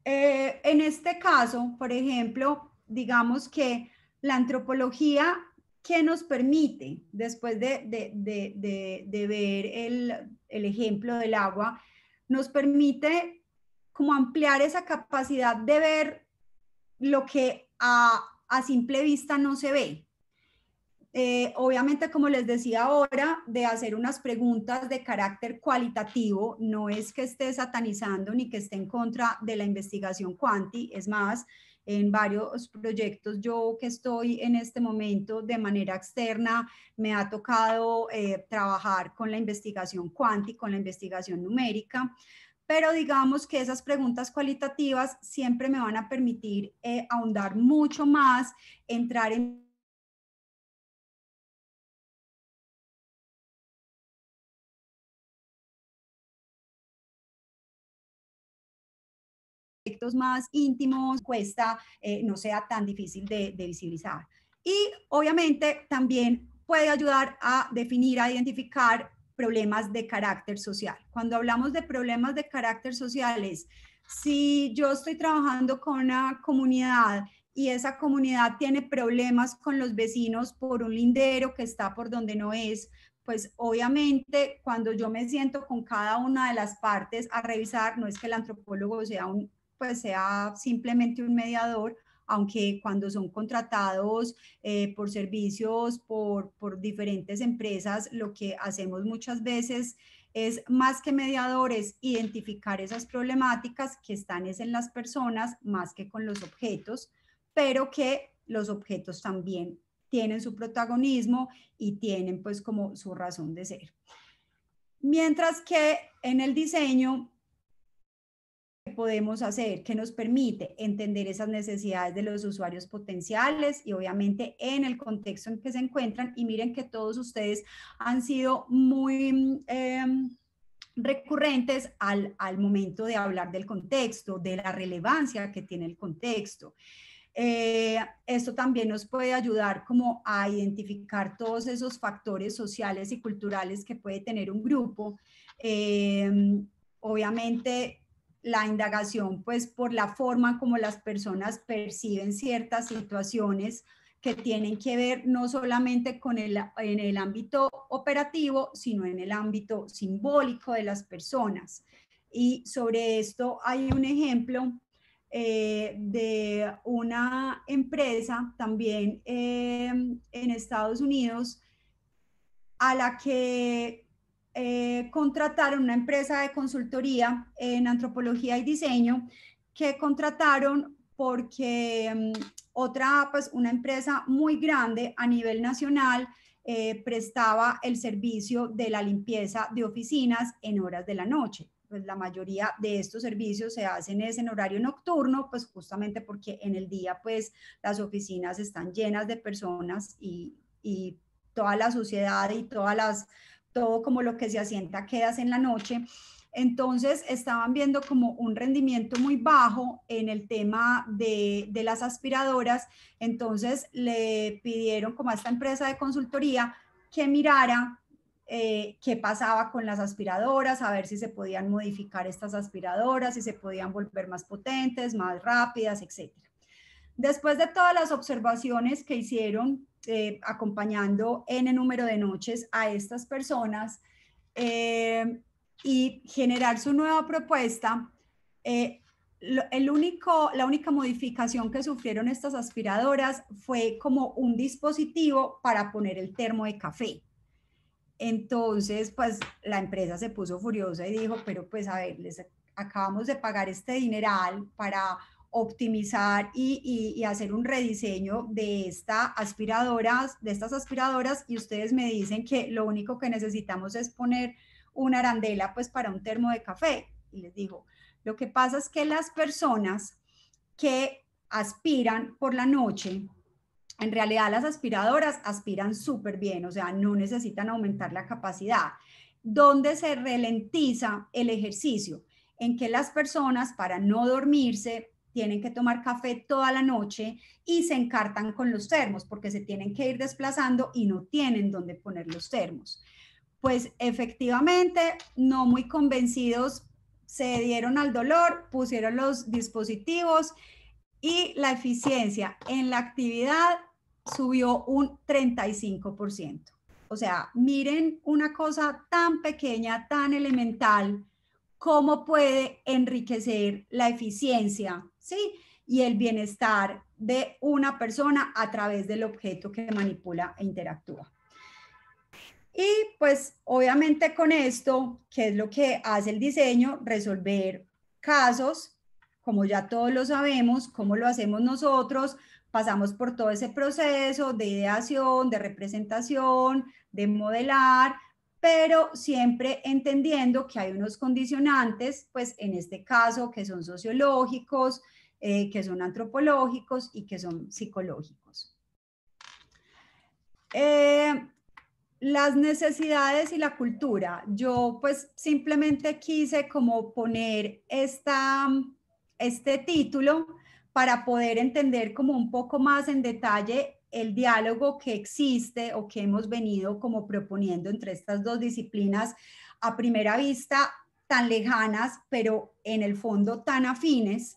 En este caso, por ejemplo, digamos que la antropología, ¿qué nos permite después de ver el ejemplo del agua? Nos permite como ampliar esa capacidad de ver lo que a simple vista no se ve. Obviamente, como les decía ahora, de hacer unas preguntas de carácter cualitativo, no es que esté satanizando ni que esté en contra de la investigación cuanti, es más, en varios proyectos yo que estoy en este momento de manera externa, me ha tocado trabajar con la investigación cuanti, con la investigación numérica, pero digamos que esas preguntas cualitativas siempre me van a permitir ahondar mucho más, entrar en aspectos más íntimos, no sea tan difícil de visibilizar. Y obviamente también puede ayudar a definir, a identificar problemas de carácter social. Cuando hablamos de problemas de carácter sociales, si yo estoy trabajando con una comunidad y esa comunidad tiene problemas con los vecinos por un lindero que está por donde no es, pues obviamente cuando yo me siento con cada una de las partes a revisar, no es que el antropólogo sea simplemente un mediador, aunque cuando son contratados por servicios, por diferentes empresas, lo que hacemos muchas veces es más que mediadores, identificar esas problemáticas que están en las personas más que con los objetos, pero que los objetos también tienen su protagonismo y tienen pues como su razón de ser. Mientras que en el diseño podemos hacer que nos permite entender esas necesidades de los usuarios potenciales y obviamente en el contexto en que se encuentran. Y miren que todos ustedes han sido muy recurrentes al momento de hablar del contexto, de la relevancia que tiene el contexto. Esto también nos puede ayudar como a identificar todos esos factores sociales y culturales que puede tener un grupo. Obviamente la indagación pues por la forma como las personas perciben ciertas situaciones que tienen que ver no solamente en el ámbito operativo, sino en el ámbito simbólico de las personas. Y sobre esto hay un ejemplo de una empresa también en Estados Unidos a la que contrataron, una empresa de consultoría en antropología y diseño, que contrataron porque una empresa muy grande a nivel nacional prestaba el servicio de la limpieza de oficinas en horas de la noche. pues la mayoría de estos servicios se hacen es en horario nocturno, pues justamente porque en el día pues las oficinas están llenas de personas y toda la suciedad y todo como lo que se asienta quedas en la noche. Entonces estaban viendo como un rendimiento muy bajo en el tema de las aspiradoras, entonces le pidieron como a esta empresa de consultoría que mirara qué pasaba con las aspiradoras, a ver si se podían modificar estas aspiradoras, si se podían volver más potentes, más rápidas, etc. Después de todas las observaciones que hicieron acompañando n número de noches a estas personas y generar su nueva propuesta, la única modificación que sufrieron estas aspiradoras fue como un dispositivo para poner el termo de café. Entonces, pues la empresa se puso furiosa y dijo, pero pues a ver, les acabamos de pagar este dineral para optimizar y hacer un rediseño de estas aspiradoras y ustedes me dicen que lo único que necesitamos es poner una arandela pues para un termo de café. Y les digo, lo que pasa es que las personas que aspiran por la noche, en realidad las aspiradoras aspiran súper bien, o sea, no necesitan aumentar la capacidad. ¿Dónde se ralentiza el ejercicio? En que las personas, para no dormirse, tienen que tomar café toda la noche y se encartan con los termos porque se tienen que ir desplazando y no tienen dónde poner los termos. Pues efectivamente, no muy convencidos, se dieron al dolor, pusieron los dispositivos y la eficiencia en la actividad subió un 35%. O sea, miren una cosa tan pequeña, tan elemental, cómo puede enriquecer la eficiencia, ¿sí? Y el bienestar de una persona a través del objeto que manipula e interactúa. Y pues obviamente con esto, ¿qué es lo que hace el diseño? Resolver casos, como ya todos lo sabemos, cómo lo hacemos nosotros, pasamos por todo ese proceso de ideación, de representación, de modelar, pero siempre entendiendo que hay unos condicionantes, pues en este caso que son sociológicos, que son antropológicos y que son psicológicos. Las necesidades y la cultura. Yo pues simplemente quise como poner este título para poder entender como un poco más en detalle el diálogo que existe o que hemos venido como proponiendo entre estas dos disciplinas a primera vista tan lejanas, pero en el fondo tan afines,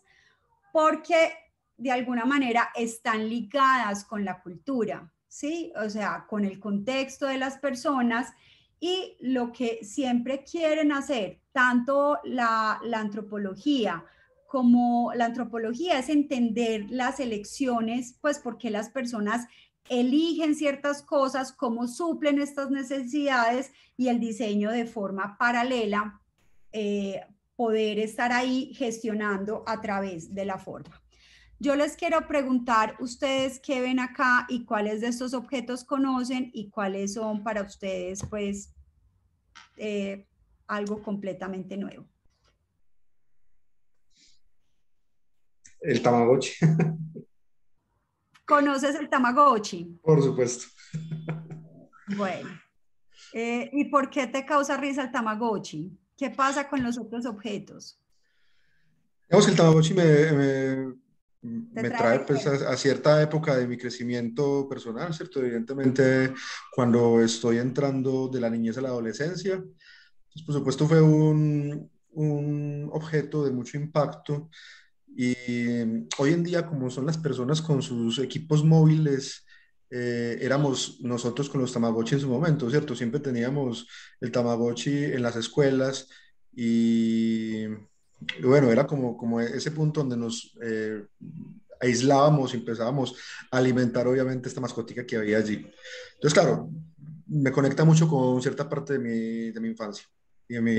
porque de alguna manera están ligadas con la cultura. ¿Sí? O sea, con el contexto de las personas y lo que siempre quieren hacer, tanto la antropología como la antropología es entender las elecciones, pues porque las personas eligen ciertas cosas, cómo suplen estas necesidades y el diseño de forma paralela, poder estar ahí gestionando a través de la forma. Yo les quiero preguntar ustedes qué ven acá y cuáles de estos objetos conocen y cuáles son para ustedes pues algo completamente nuevo. El Tamagotchi. ¿Conoces el Tamagotchi? Por supuesto. Bueno, ¿y por qué te causa risa el Tamagotchi? ¿Qué pasa con los otros objetos? Digamos que el Tamagotchi me trae pues, a cierta época de mi crecimiento personal, ¿cierto? Evidentemente, cuando estoy entrando de la niñez a la adolescencia, pues, por supuesto fue un objeto de mucho impacto y hoy en día, como son las personas con sus equipos móviles, éramos nosotros con los Tamagotchi en su momento, ¿cierto? Siempre teníamos el Tamagotchi en las escuelas y bueno, era como ese punto donde nos aislábamos y empezábamos a alimentar obviamente esta mascotica que había allí. Entonces, claro, me conecta mucho con cierta parte de mi infancia y de mi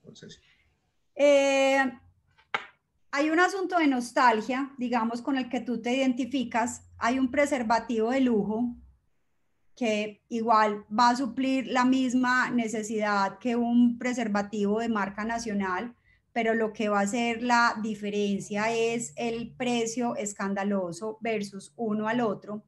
adolescencia. Hay un asunto de nostalgia, digamos, con el que tú te identificas. Hay un preservativo de lujo que igual va a suplir la misma necesidad que un preservativo de marca nacional, pero lo que va a hacer la diferencia es el precio escandaloso versus uno al otro.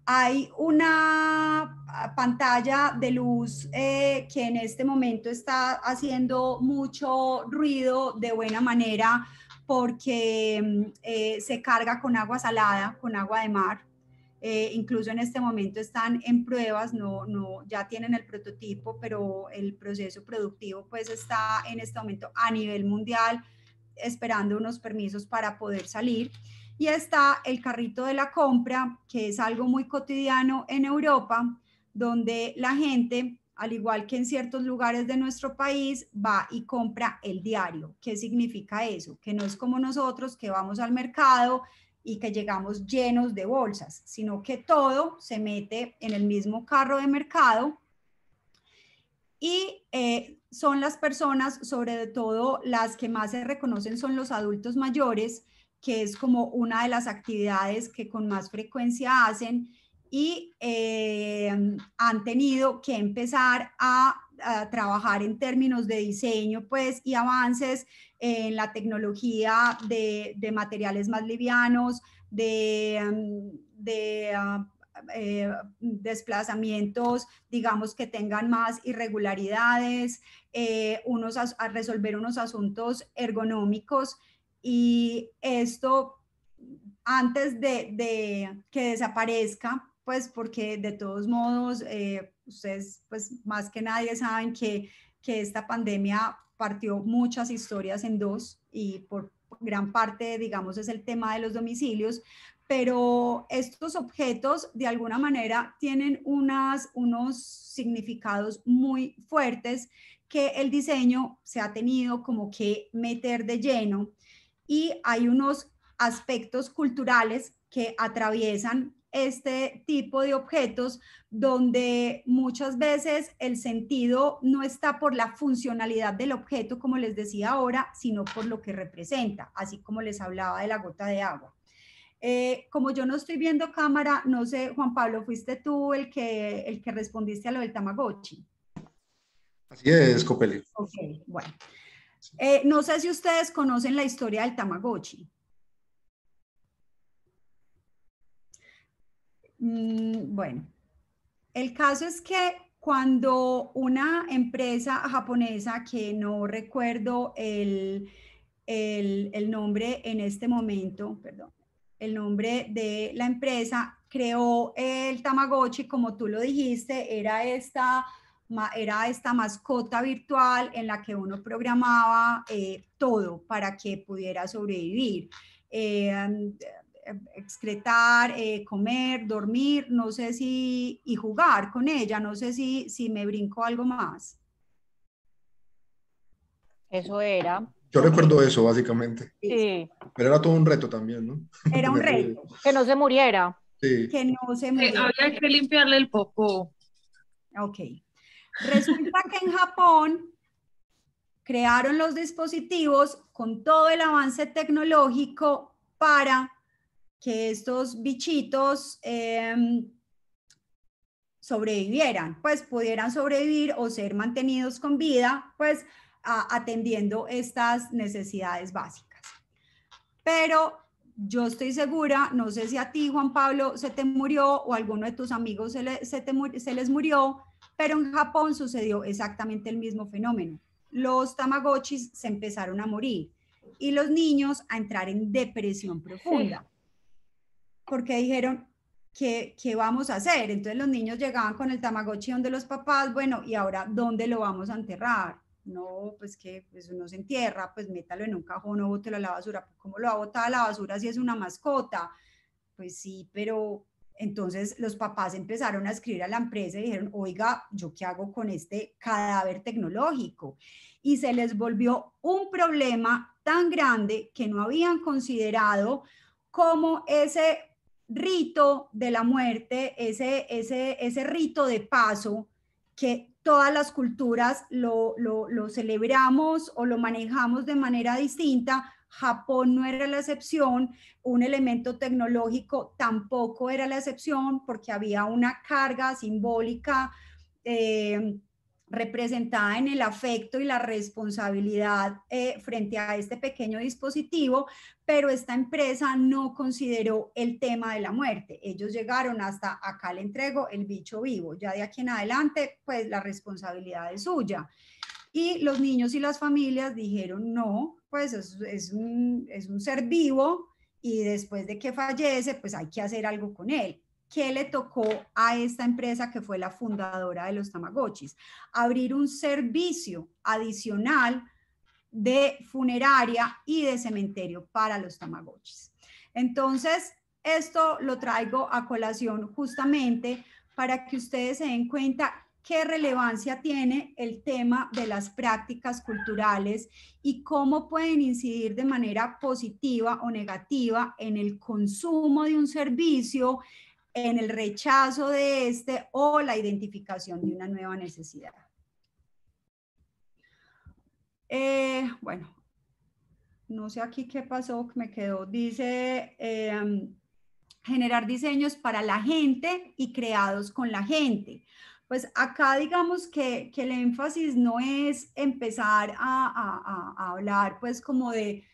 Hay una pantalla de luz que en este momento está haciendo mucho ruido de buena manera porque se carga con agua salada, con agua de mar. Incluso en este momento están en pruebas, ya tienen el prototipo, pero el proceso productivo pues está en este momento a nivel mundial esperando unos permisos para poder salir. Y está el carrito de la compra, que es algo muy cotidiano en Europa, donde la gente, al igual que en ciertos lugares de nuestro país, va y compra el diario. ¿Qué significa eso? Que no es como nosotros que vamos al mercado y que llegamos llenos de bolsas, sino que todo se mete en el mismo carro de mercado y son las personas, sobre todo las que más se reconocen son los adultos mayores, que es como una de las actividades que con más frecuencia hacen y han tenido que empezar a trabajar en términos de diseño pues, y avances en la tecnología de materiales más livianos, desplazamientos, digamos, que tengan más irregularidades, a resolver unos asuntos ergonómicos, y esto antes de que desaparezca, pues porque de todos modos ustedes pues más que nadie saben que esta pandemia partió muchas historias en dos y por gran parte, digamos, es el tema de los domicilios, pero estos objetos de alguna manera tienen unos significados muy fuertes que el diseño se ha tenido como que meter de lleno, y hay unos aspectos culturales que atraviesan este tipo de objetos donde muchas veces el sentido no está por la funcionalidad del objeto, como les decía ahora, sino por lo que representa, así como les hablaba de la gota de agua. Como yo no estoy viendo cámara, no sé, Juan Pablo, ¿fuiste tú el que respondiste a lo del Tamagotchi? Así es, Copeli. Ok, bueno. No sé si ustedes conocen la historia del Tamagotchi. Bueno, el caso es que cuando una empresa japonesa, que no recuerdo el nombre en este momento, perdón, el nombre de la empresa, creó el Tamagotchi, como tú lo dijiste, era esta mascota virtual en la que uno programaba todo para que pudiera sobrevivir. Excretar, comer, dormir, no sé si, y jugar con ella, no sé si me brinco algo más. Eso era. Yo recuerdo eso, básicamente. Sí. Pero era todo un reto también, ¿no? Era un reto. Que no se muriera. Sí. Que no se muriera. Había que limpiarle el popó. Ok. Resulta que en Japón crearon los dispositivos con todo el avance tecnológico para que estos bichitos sobrevivieran, pues pudieran sobrevivir o ser mantenidos con vida, pues atendiendo estas necesidades básicas. Pero yo estoy segura, no sé si a ti, Juan Pablo, se te murió o a alguno de tus amigos se les murió, pero en Japón sucedió exactamente el mismo fenómeno. Los tamagotchis se empezaron a morir y los niños a entrar en depresión profunda. Porque dijeron, ¿qué vamos a hacer? Entonces los niños llegaban con el tamagotchi donde los papás, bueno, ¿y ahora dónde lo vamos a enterrar? No, pues que pues uno se entierra, pues métalo en un cajón o bótelo a la basura. ¿Cómo lo va a botar a la basura si es una mascota? Pues sí, pero entonces los papás empezaron a escribir a la empresa y dijeron, oiga, ¿yo qué hago con este cadáver tecnológico? Y se les volvió un problema tan grande que no habían considerado como ese rito de la muerte, ese rito de paso que todas las culturas lo celebramos o lo manejamos de manera distinta, Japón no era la excepción, un elemento tecnológico tampoco era la excepción, porque había una carga simbólica representada en el afecto y la responsabilidad frente a este pequeño dispositivo, pero esta empresa no consideró el tema de la muerte. Ellos llegaron hasta acá le entrego el bicho vivo, ya de aquí en adelante pues la responsabilidad es suya. Y los niños y las familias dijeron no, pues es un ser vivo y después de que fallece pues hay que hacer algo con él. ¿Qué le tocó a esta empresa que fue la fundadora de los Tamagotchis? Abrir un servicio adicional de funeraria y de cementerio para los Tamagotchis. Entonces, esto lo traigo a colación justamente para que ustedes se den cuenta qué relevancia tiene el tema de las prácticas culturales y cómo pueden incidir de manera positiva o negativa en el consumo de un servicio, en el rechazo de este o la identificación de una nueva necesidad. Bueno, no sé aquí qué pasó, me quedó, dice generar diseños para la gente y creados con la gente. Pues acá digamos que el énfasis no es empezar a hablar pues como de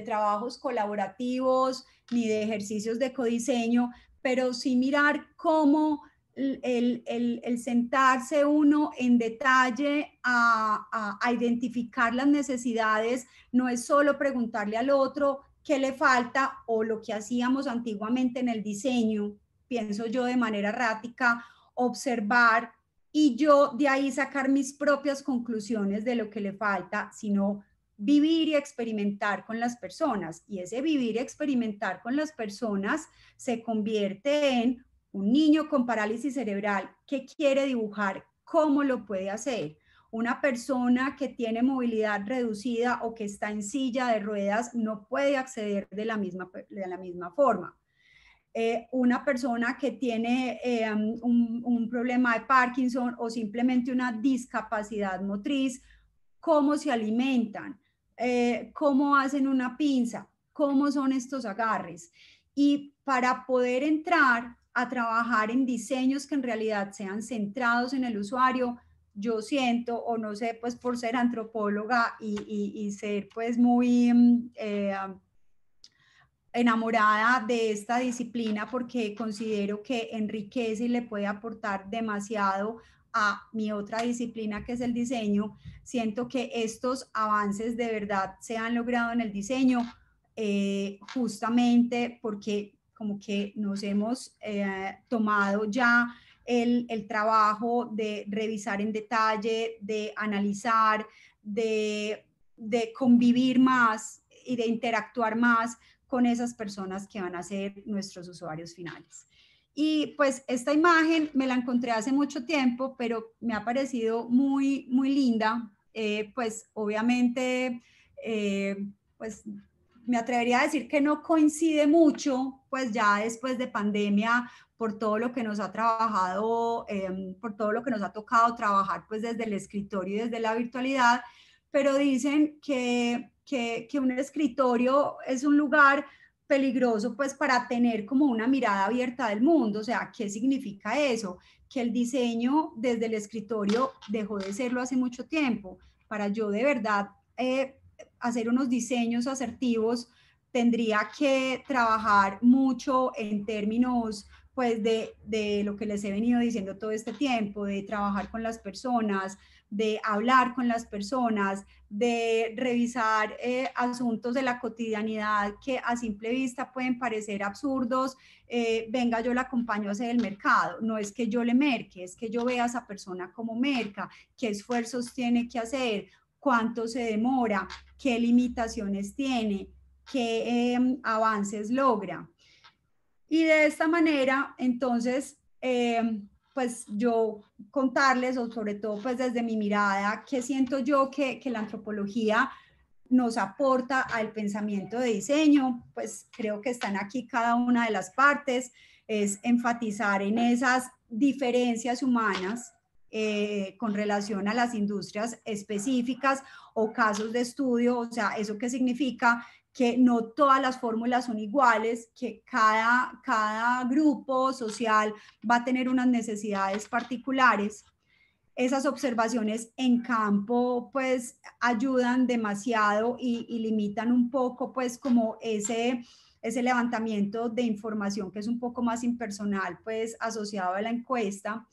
trabajos colaborativos ni de ejercicios de codiseño, pero sí mirar cómo el sentarse uno en detalle a identificar las necesidades no es solo preguntarle al otro qué le falta o lo que hacíamos antiguamente en el diseño, pienso yo de manera errática, observar y yo de ahí sacar mis propias conclusiones de lo que le falta, sino vivir y experimentar con las personas. Y ese vivir y experimentar con las personas se convierte en un niño con parálisis cerebral que quiere dibujar, ¿cómo lo puede hacer? Una persona que tiene movilidad reducida o que está en silla de ruedas no puede acceder de la misma forma. Una persona que tiene un problema de Parkinson o simplemente una discapacidad motriz, ¿cómo se alimentan? ¿Cómo hacen una pinza? ¿Cómo son estos agarres? Y para poder entrar a trabajar en diseños que en realidad sean centrados en el usuario, yo siento, o no sé, pues por ser antropóloga y ser pues muy enamorada de esta disciplina porque considero que enriquece y le puede aportar demasiado a mi otra disciplina que es el diseño, siento que estos avances de verdad se han logrado en el diseño justamente porque como que nos hemos tomado ya el trabajo de revisar en detalle, de analizar, de convivir más y de interactuar más con esas personas que van a ser nuestros usuarios finales. Y pues esta imagen me la encontré hace mucho tiempo, pero me ha parecido muy, muy linda. Pues obviamente, pues me atrevería a decir que no coincide mucho, pues ya después de pandemia, por todo lo que nos ha trabajado, por todo lo que nos ha tocado trabajar pues desde el escritorio y desde la virtualidad, pero dicen que un escritorio es un lugar peligroso pues para tener como una mirada abierta del mundo. O sea, ¿qué significa eso? Que el diseño desde el escritorio dejó de serlo hace mucho tiempo. Para yo de verdad hacer unos diseños asertivos, tendría que trabajar mucho en términos pues de lo que les he venido diciendo todo este tiempo, de trabajar con las personas, de hablar con las personas, de revisar asuntos de la cotidianidad que a simple vista pueden parecer absurdos. Venga, yo la acompaño a hacer el mercado. No es que yo le merque, es que yo vea a esa persona como merca, qué esfuerzos tiene que hacer, cuánto se demora, qué limitaciones tiene, qué avances logra. Y de esta manera, entonces, pues yo contarles, o sobre todo pues desde mi mirada, qué siento yo que la antropología nos aporta al pensamiento de diseño. Pues creo que están aquí cada una de las partes, es enfatizar en esas diferencias humanas con relación a las industrias específicas o casos de estudio. O sea, ¿eso qué significa? Que no todas las fórmulas son iguales, que cada grupo social va a tener unas necesidades particulares. Esas observaciones en campo pues ayudan demasiado y limitan un poco pues como ese levantamiento de información que es un poco más impersonal pues asociado a la encuesta.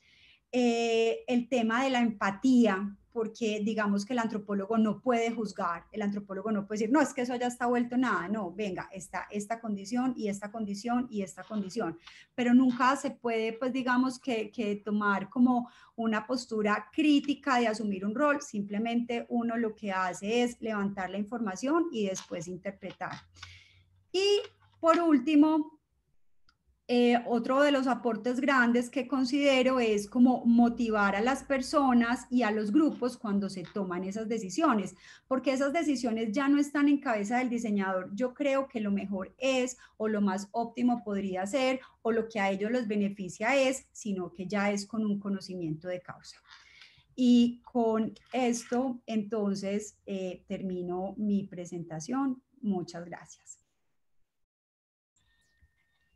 El tema de la empatía, porque digamos que el antropólogo no puede juzgar, el antropólogo no puede decir, no, es que eso ya está vuelto nada, no, venga, está esta condición y esta condición y esta condición, pero nunca se puede, pues digamos que tomar como una postura crítica de asumir un rol, simplemente uno lo que hace es levantar la información y después interpretar. Y por último, otro de los aportes grandes que considero es como motivar a las personas y a los grupos cuando se toman esas decisiones, porque esas decisiones ya no están en cabeza del diseñador. Yo creo que lo mejor es, o lo más óptimo podría ser, o lo que a ellos les beneficia es, sino que ya es con un conocimiento de causa. Y con esto, entonces, termino mi presentación. Muchas gracias.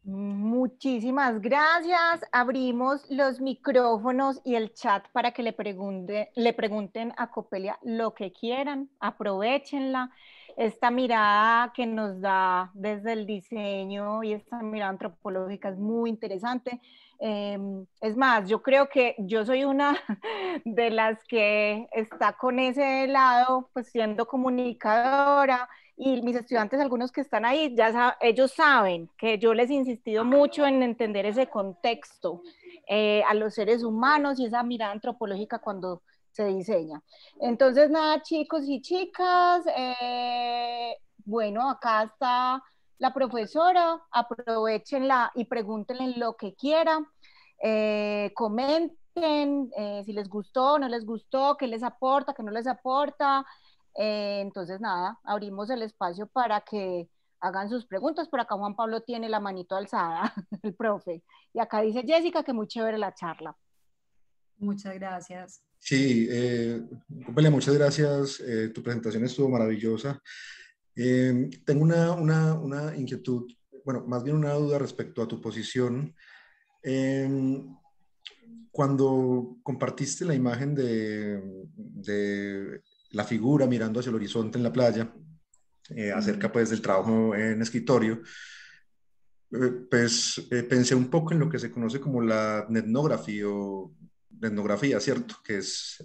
Muchísimas gracias. Abrimos los micrófonos y el chat para que le pregunten a Copelia lo que quieran. Aprovechenla. Esta mirada que nos da desde el diseño y esta mirada antropológica es muy interesante. Es más, yo creo que yo soy una de las que está con ese lado, pues siendo comunicadora, y mis estudiantes, algunos que están ahí, ellos saben que yo les he insistido mucho en entender ese contexto a los seres humanos y esa mirada antropológica cuando se diseña. Entonces, nada, chicos y chicas, bueno, acá está la profesora, aprovechenla y pregúntenle lo que quieran, comenten si les gustó, no les gustó, qué les aporta, qué no les aporta. Entonces, nada, abrimos el espacio para que hagan sus preguntas. Por acá Juan Pablo tiene la manito alzada, el profe. Y acá dice Jessica que muy chévere la charla. Muchas gracias. Sí, Copelia, muchas gracias. Tu presentación estuvo maravillosa. Tengo una inquietud, bueno, más bien una duda respecto a tu posición. Cuando compartiste la imagen de la figura mirando hacia el horizonte en la playa, acerca pues del trabajo en escritorio, pensé un poco en lo que se conoce como la etnografía, ¿cierto? Que es...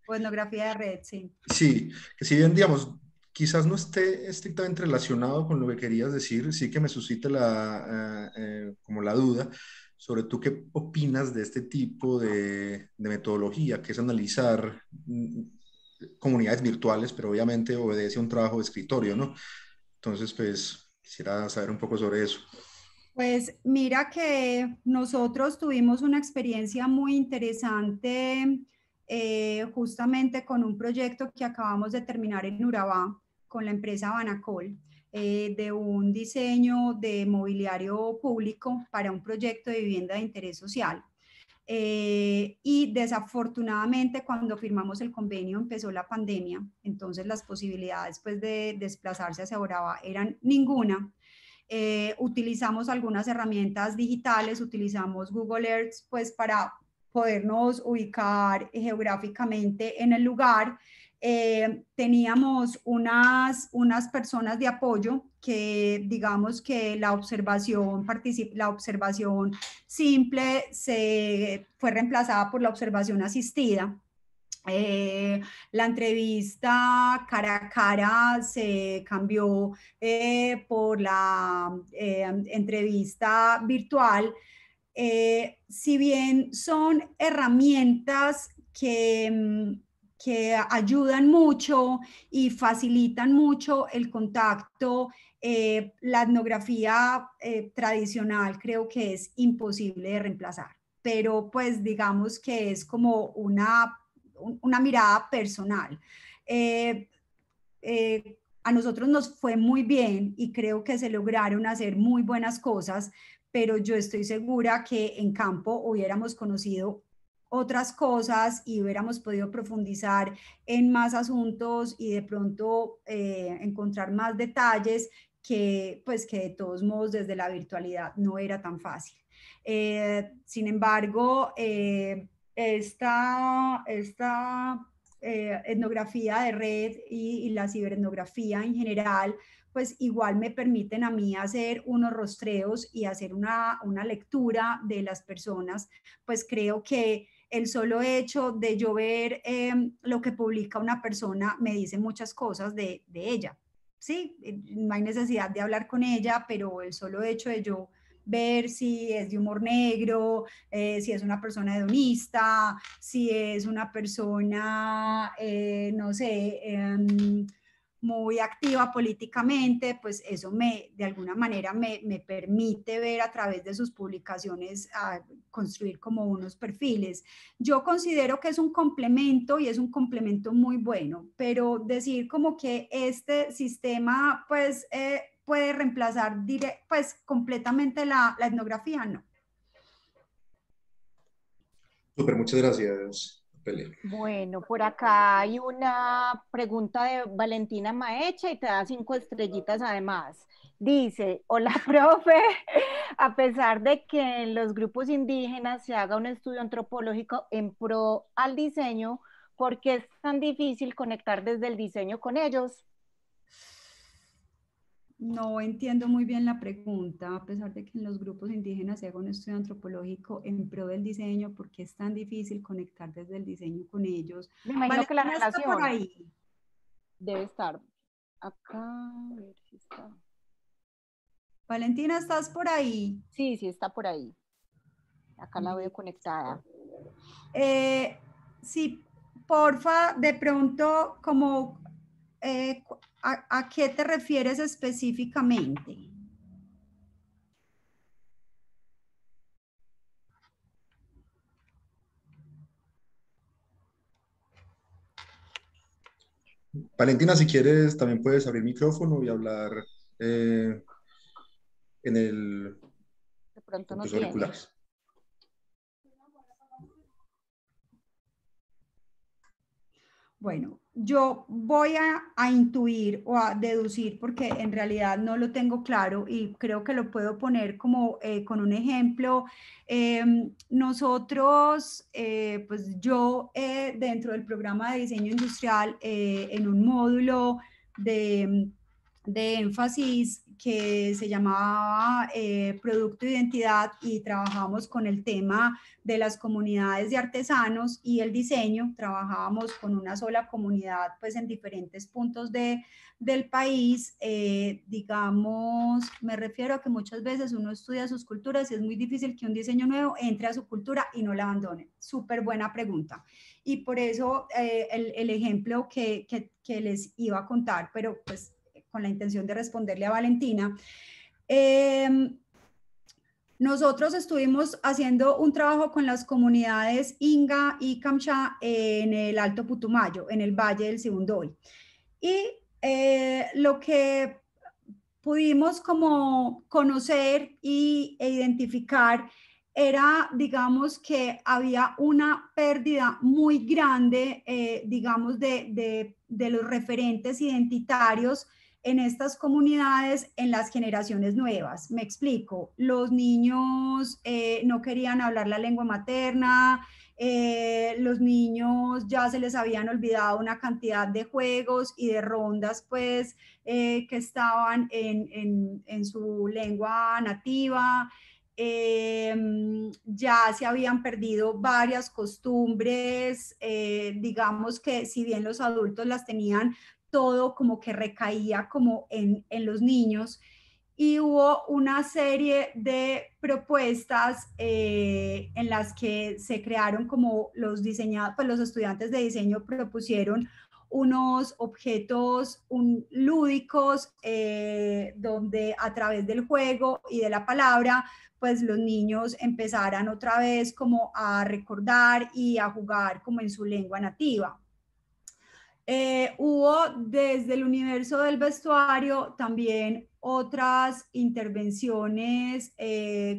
o etnografía de red, sí. Sí, que si bien, digamos, quizás no esté estrictamente relacionado con lo que querías decir, sí que me suscita como la duda sobre tú qué opinas de este tipo de metodología, que es analizar comunidades virtuales, pero obviamente obedece a un trabajo de escritorio, ¿no? Entonces, pues, quisiera saber un poco sobre eso. Pues mira que nosotros tuvimos una experiencia muy interesante justamente con un proyecto que acabamos de terminar en Urabá con la empresa Banacol, de un diseño de mobiliario público para un proyecto de vivienda de interés social. Y desafortunadamente cuando firmamos el convenio empezó la pandemia, entonces las posibilidades pues de desplazarse hacia Urabá eran ninguna. Utilizamos algunas herramientas digitales, utilizamos Google Earth pues para podernos ubicar geográficamente en el lugar. Teníamos unas personas de apoyo que digamos que la observación simple se fue reemplazada por la observación asistida. La entrevista cara a cara se cambió por la entrevista virtual. Si bien son herramientas que ayudan mucho y facilitan mucho el contacto, la etnografía tradicional creo que es imposible de reemplazar, pero pues digamos que es como una mirada personal. A nosotros nos fue muy bien y creo que se lograron hacer muy buenas cosas, pero yo estoy segura que en campo hubiéramos conocido otras cosas y hubiéramos podido profundizar en más asuntos y de pronto encontrar más detalles que, pues, que de todos modos desde la virtualidad no era tan fácil. Sin embargo, esta etnografía de red y la ciberetnografía en general, pues igual me permiten a mí hacer unos rostreos y hacer una lectura de las personas. Pues creo que el solo hecho de yo ver lo que publica una persona me dice muchas cosas de ella. Sí, no hay necesidad de hablar con ella, pero el solo hecho de yo ver si es de humor negro, si es una persona hedonista, si es una persona, no sé, muy activa políticamente, pues eso de alguna manera me permite ver a través de sus publicaciones, construir como unos perfiles. Yo considero que es un complemento y es un complemento muy bueno, pero decir como que este sistema pues puede reemplazar pues completamente la etnografía, no. Súper, muchas gracias, Pele. Bueno, por acá hay una pregunta de Valentina Maecha y te da 5 estrellitas además. Dice, hola profe, a pesar de que en los grupos indígenas se haga un estudio antropológico en pro al diseño, ¿por qué es tan difícil conectar desde el diseño con ellos? No entiendo muy bien la pregunta, a pesar de que en los grupos indígenas se haga un estudio antropológico en pro del diseño, ¿por qué es tan difícil conectar desde el diseño con ellos? Me imagino que la Valentina está por relación ahí. debe estar acá, a ver si está. Valentina, ¿estás por ahí? Sí, sí está por ahí. Acá la veo conectada. Sí, porfa, de pronto, como, ¿a qué te refieres específicamente? Valentina, si quieres, también puedes abrir micrófono y hablar en De pronto no tus tiene. auriculares. Bueno, yo voy a intuir o a deducir porque en realidad no lo tengo claro y creo que lo puedo poner como con un ejemplo. Nosotros, pues yo dentro del programa de diseño industrial, en un módulo de énfasis que se llamaba Producto e Identidad y trabajamos con el tema de las comunidades de artesanos y el diseño, trabajábamos con una sola comunidad pues en diferentes puntos del país, digamos, me refiero a que muchas veces uno estudia sus culturas y es muy difícil que un diseño nuevo entre a su cultura y no la abandone. Súper buena pregunta. Y por eso el ejemplo que les iba a contar, pero pues con la intención de responderle a Valentina, nosotros estuvimos haciendo un trabajo con las comunidades Inga y Kamcha en el Alto Putumayo, en el Valle del Sibundoy. Y lo que pudimos como conocer e identificar era, digamos, que había una pérdida muy grande, digamos, de los referentes identitarios en estas comunidades en las generaciones nuevas. Me explico, los niños no querían hablar la lengua materna, los niños ya se les habían olvidado una cantidad de juegos y de rondas pues que estaban en su lengua nativa. Ya se habían perdido varias costumbres, digamos que si bien los adultos las tenían, todo como que recaía como en los niños y hubo una serie de propuestas en las que se crearon como los diseñadores, pues los estudiantes de diseño propusieron unos objetos lúdicos donde a través del juego y de la palabra pues los niños empezaran otra vez como a recordar y a jugar como en su lengua nativa. Hubo desde el universo del vestuario también otras intervenciones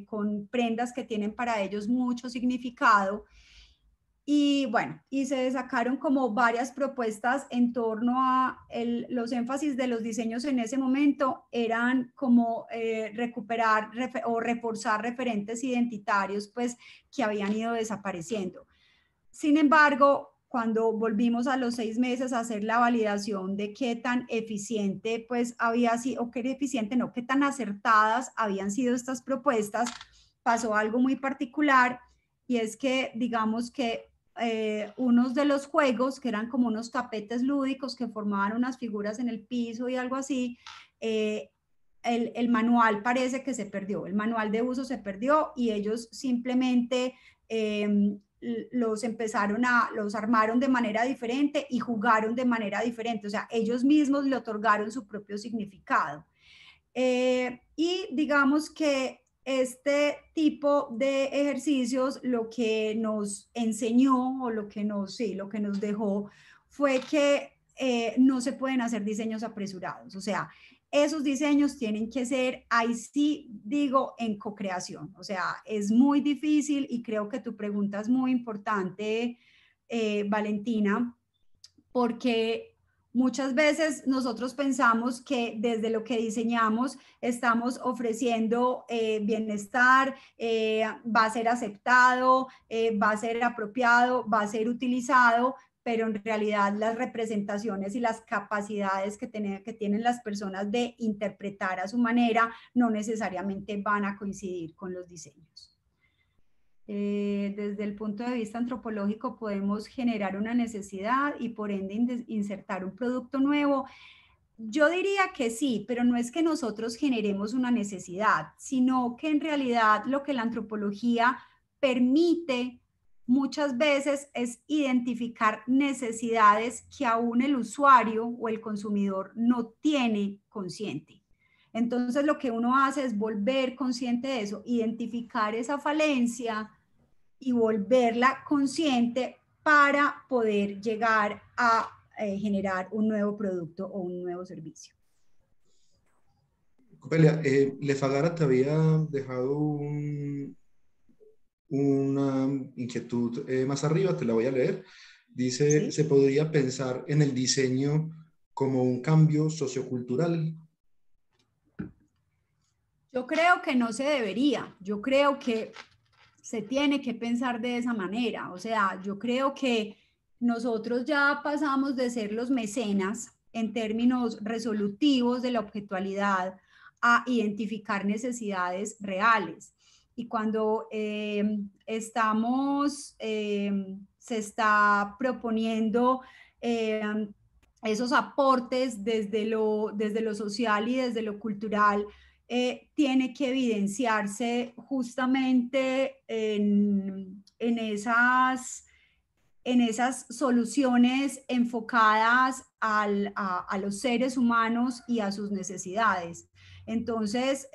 con prendas que tienen para ellos mucho significado Y bueno, y se sacaron como varias propuestas en torno a los énfasis de los diseños en ese momento eran como recuperar o reforzar referentes identitarios pues que habían ido desapareciendo. Sin embargo, cuando volvimos a los 6 meses a hacer la validación de qué tan eficiente pues había sido, o qué eficiente no, qué tan acertadas habían sido estas propuestas, pasó algo muy particular, y es que digamos que unos de los juegos, que eran como unos tapetes lúdicos que formaban unas figuras en el piso y algo así, el manual parece que se perdió, el manual de uso se perdió y ellos simplemente los armaron de manera diferente y jugaron de manera diferente, o sea, ellos mismos le otorgaron su propio significado. Y digamos que este tipo de ejercicios lo que nos enseñó o lo que nos dejó fue que no se pueden hacer diseños apresurados, o sea, esos diseños tienen que ser, ahí sí digo, en co-creación, o sea, es muy difícil y creo que tu pregunta es muy importante, Valentina, porque muchas veces nosotros pensamos que desde lo que diseñamos estamos ofreciendo bienestar, va a ser aceptado, va a ser apropiado, va a ser utilizado, pero en realidad las representaciones y las capacidades que tienen las personas de interpretar a su manera no necesariamente van a coincidir con los diseños. Desde el punto de vista antropológico podemos generar una necesidad y por ende insertar un producto nuevo. Yo diría que sí, pero no es que nosotros generemos una necesidad, sino que en realidad lo que la antropología permite muchas veces es identificar necesidades que aún el usuario o el consumidor no tiene consciente. Entonces lo que uno hace es volver consciente de eso, identificar esa falencia y volverla consciente para poder llegar a generar un nuevo producto o un nuevo servicio. Copelia, Lefagara te había dejado una inquietud más arriba, te la voy a leer. Dice, ¿sí? ¿Se podría pensar en el diseño como un cambio sociocultural? Yo creo que no se debería, yo creo que se tiene que pensar de esa manera, o sea, yo creo que nosotros ya pasamos de ser los mecenas en términos resolutivos de la objetualidad a identificar necesidades reales. Y cuando se está proponiendo esos aportes desde lo social y desde lo cultural, tiene que evidenciarse justamente en esas soluciones enfocadas a los seres humanos y a sus necesidades. Entonces,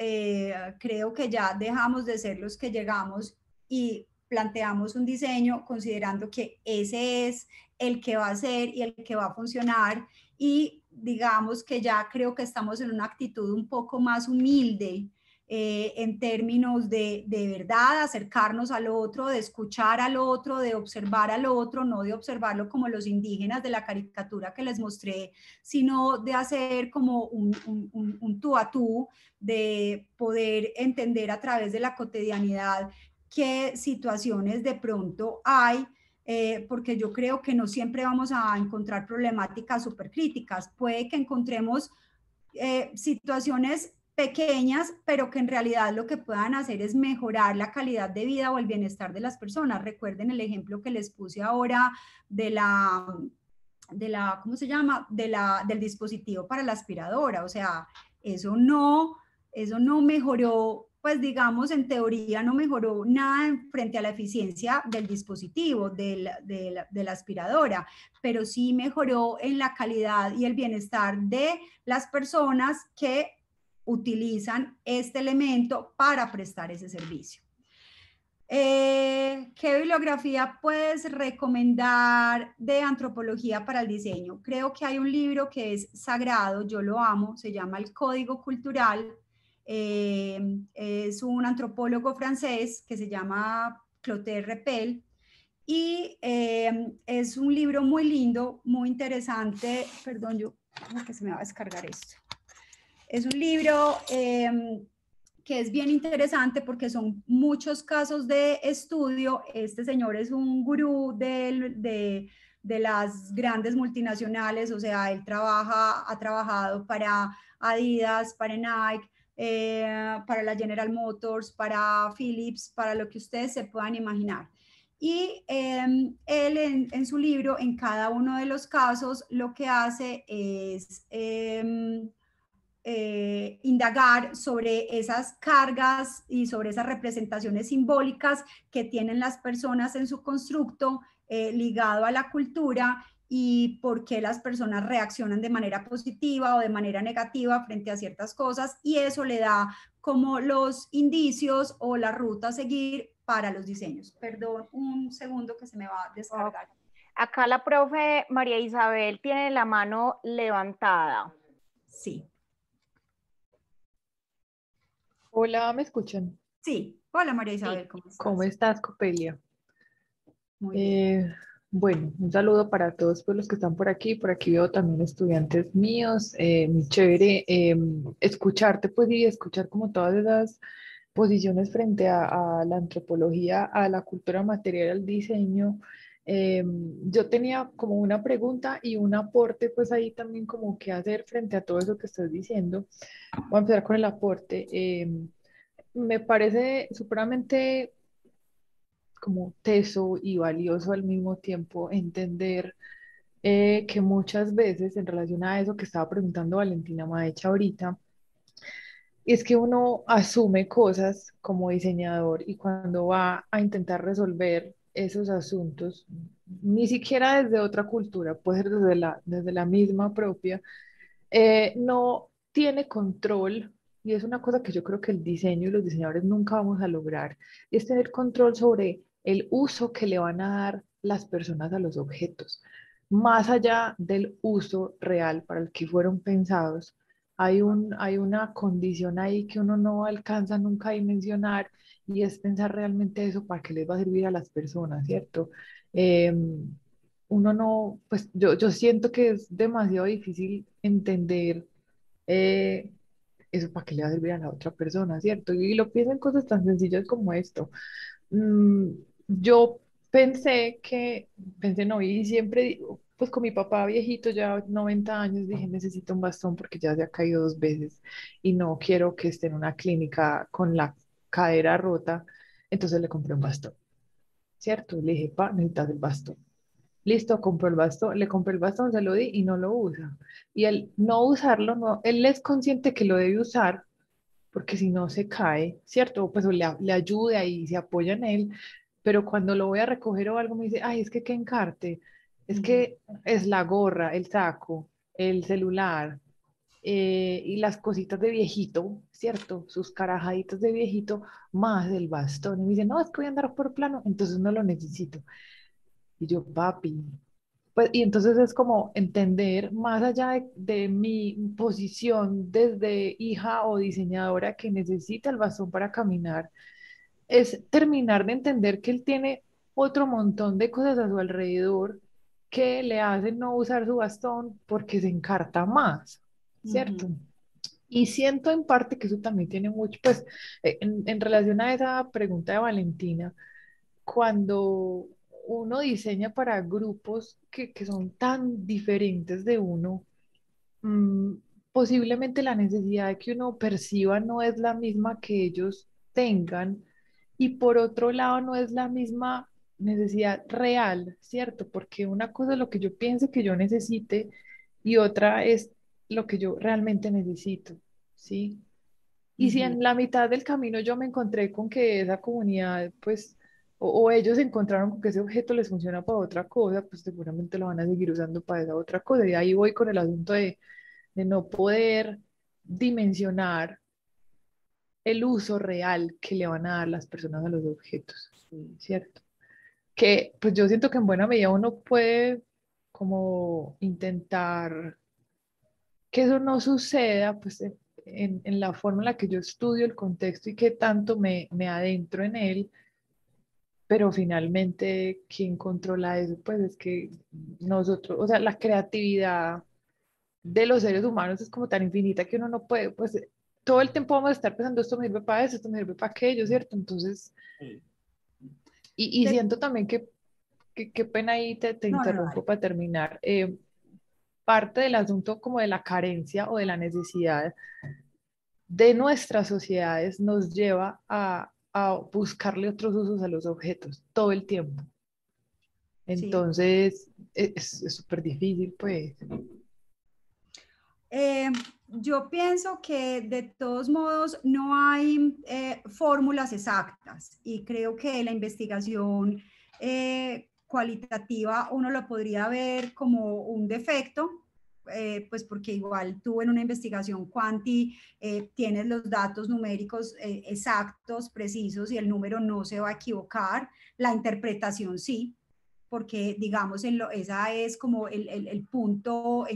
creo que ya dejamos de ser los que llegamos y planteamos un diseño considerando que ese es el que va a ser y el que va a funcionar, y digamos que ya creo que estamos en una actitud un poco más humilde en términos de verdad acercarnos al otro, de escuchar al otro, de observar al otro, no de observarlo como los indígenas de la caricatura que les mostré, sino de hacer como un tú a tú, de poder entender a través de la cotidianidad qué situaciones de pronto hay, porque yo creo que no siempre vamos a encontrar problemáticas súper críticas. Puede que encontremos situaciones pequeñas, pero que en realidad lo que puedan hacer es mejorar la calidad de vida o el bienestar de las personas. Recuerden el ejemplo que les puse ahora de la ¿cómo se llama? Del dispositivo para la aspiradora. O sea, eso no mejoró, pues digamos, en teoría no mejoró nada frente a la eficiencia del dispositivo, de la aspiradora, pero sí mejoró en la calidad y el bienestar de las personas que utilizan este elemento para prestar ese servicio. ¿Qué bibliografía puedes recomendar de antropología para el diseño? Creo que hay un libro que es sagrado, yo lo amo, se llama El Código Cultural. Es un antropólogo francés que se llama Clotaire Repel, y es un libro muy lindo, muy interesante. Perdón, yo creo que se me va a descargar esto. Es un libro que es bien interesante porque son muchos casos de estudio. Este señor es un gurú de las grandes multinacionales, o sea, él ha trabajado para Adidas, para Nike, para la General Motors, para Philips, para lo que ustedes se puedan imaginar. Y él en su libro, en cada uno de los casos, lo que hace es indagar sobre esas cargas y sobre esas representaciones simbólicas que tienen las personas en su constructo ligado a la cultura y por qué las personas reaccionan de manera positiva o de manera negativa frente a ciertas cosas, y eso le da como los indicios o la ruta a seguir para los diseños. Perdón, un segundo que se me va a descargar. Acá la profe María Isabel tiene la mano levantada. Sí. Hola, ¿me escuchan? Sí. Hola María Isabel, Sí. ¿cómo estás? ¿Cómo estás, Copelia? Muy bien. Bueno, un saludo para todos los que están por aquí. Por aquí veo también estudiantes míos. Muy chévere escucharte, pues, y escuchar como todas esas posiciones frente a la antropología, a la cultura material, al diseño. Yo tenía como una pregunta y un aporte, pues ahí también como que hacer frente a todo eso que estás diciendo. Voy a empezar con el aporte. Me parece supremamente como teso y valioso al mismo tiempo entender que muchas veces en relación a eso que estaba preguntando Valentina Maecha ahorita, es que uno asume cosas como diseñador y cuando va a intentar resolver esos asuntos, ni siquiera desde otra cultura, puede ser desde la misma propia, no tiene control, y es una cosa que yo creo que el diseño y los diseñadores nunca vamos a lograr, y es tener control sobre el uso que le van a dar las personas a los objetos, más allá del uso real para el que fueron pensados. Hay una condición ahí que uno no alcanza nunca a dimensionar y es pensar realmente eso para qué les va a servir a las personas, ¿cierto? Uno no, pues yo siento que es demasiado difícil entender eh, eso para qué le va a servir a la otra persona, ¿cierto? Y lo pienso en cosas tan sencillas como esto. Mm, yo pensé no, y siempre digo, pues con mi papá viejito, ya 90 años, dije, necesito un bastón porque ya se ha caído 2 veces y no quiero que esté en una clínica con la cadera rota, entonces le compré un bastón, ¿cierto? Le dije, pa, necesitas el bastón. Listo, compró el bastón, le compré el bastón, se lo di y no lo usa. Y al no usarlo, no, él es consciente que lo debe usar, porque si no se cae, ¿cierto? Pues le ayuda y se apoya en él, pero cuando lo voy a recoger o algo me dice, ay, es que qué encarte, es que es la gorra, el saco, el celular y las cositas de viejito, ¿cierto? Sus carajaditas de viejito, más el bastón. Y me dice, no, es que voy a andar por plano, entonces no lo necesito. Y yo, papi, pues, y entonces es como entender más allá de mi posición desde hija o diseñadora que necesita el bastón para caminar, es terminar de entender que él tiene otro montón de cosas a su alrededor que le hacen no usar su bastón porque se encarta más, ¿cierto? Y siento en parte que eso también tiene mucho, pues, en relación a esa pregunta de Valentina, cuando uno diseña para grupos que son tan diferentes de uno, mm, posiblemente la necesidad que uno perciba no es la misma que ellos tengan y por otro lado no es la misma necesidad real, ¿cierto? Porque una cosa es lo que yo piense que yo necesite y otra es lo que yo realmente necesito, ¿sí? Y si en la mitad del camino yo me encontré con que esa comunidad, pues, o ellos se encontraron con que ese objeto les funciona para otra cosa, pues seguramente lo van a seguir usando para esa otra cosa. Y ahí voy con el asunto de no poder dimensionar el uso real que le van a dar las personas a los objetos, ¿cierto? Que pues yo siento que en buena medida uno puede como intentar que eso no suceda, pues en la forma en la que yo estudio el contexto y que tanto me adentro en él, pero finalmente, ¿quién controla eso? Pues es que nosotros, o sea, la creatividad de los seres humanos es como tan infinita que uno no puede, pues todo el tiempo vamos a estar pensando, esto me sirve para eso, esto me sirve para aquello, ¿cierto? Entonces, y De- siento también que qué pena ahí te no, no, interrumpo dale. para terminar. Parte del asunto como de la carencia o de la necesidad de nuestras sociedades nos lleva a buscarle otros usos a los objetos todo el tiempo. Sí. Entonces, es súper difícil, pues. Eh, yo pienso que de todos modos no hay fórmulas exactas y creo que la investigación cualitativa uno lo podría ver como un defecto, pues porque igual tú en una investigación cuanti tienes los datos numéricos exactos, precisos y el número no se va a equivocar, la interpretación sí, porque digamos esa es como el punto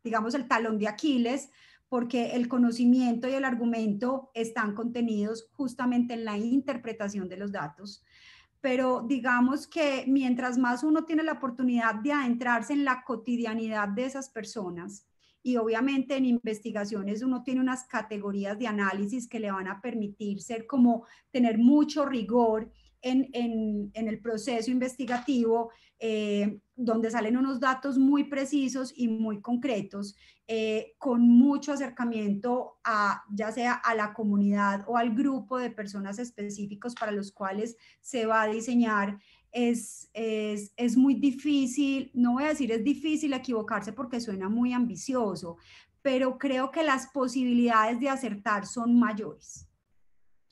digamos, el talón de Aquiles, porque el conocimiento y el argumento están contenidos justamente en la interpretación de los datos. Pero digamos que mientras más uno tiene la oportunidad de adentrarse en la cotidianidad de esas personas, y obviamente en investigaciones uno tiene unas categorías de análisis que le van a permitir ser como tener mucho rigor en el proceso investigativo, donde salen unos datos muy precisos y muy concretos, con mucho acercamiento a ya sea a la comunidad o al grupo de personas específicos para los cuales se va a diseñar. Es muy difícil, no voy a decir es difícil equivocarse porque suena muy ambicioso, pero creo que las posibilidades de acertar son mayores,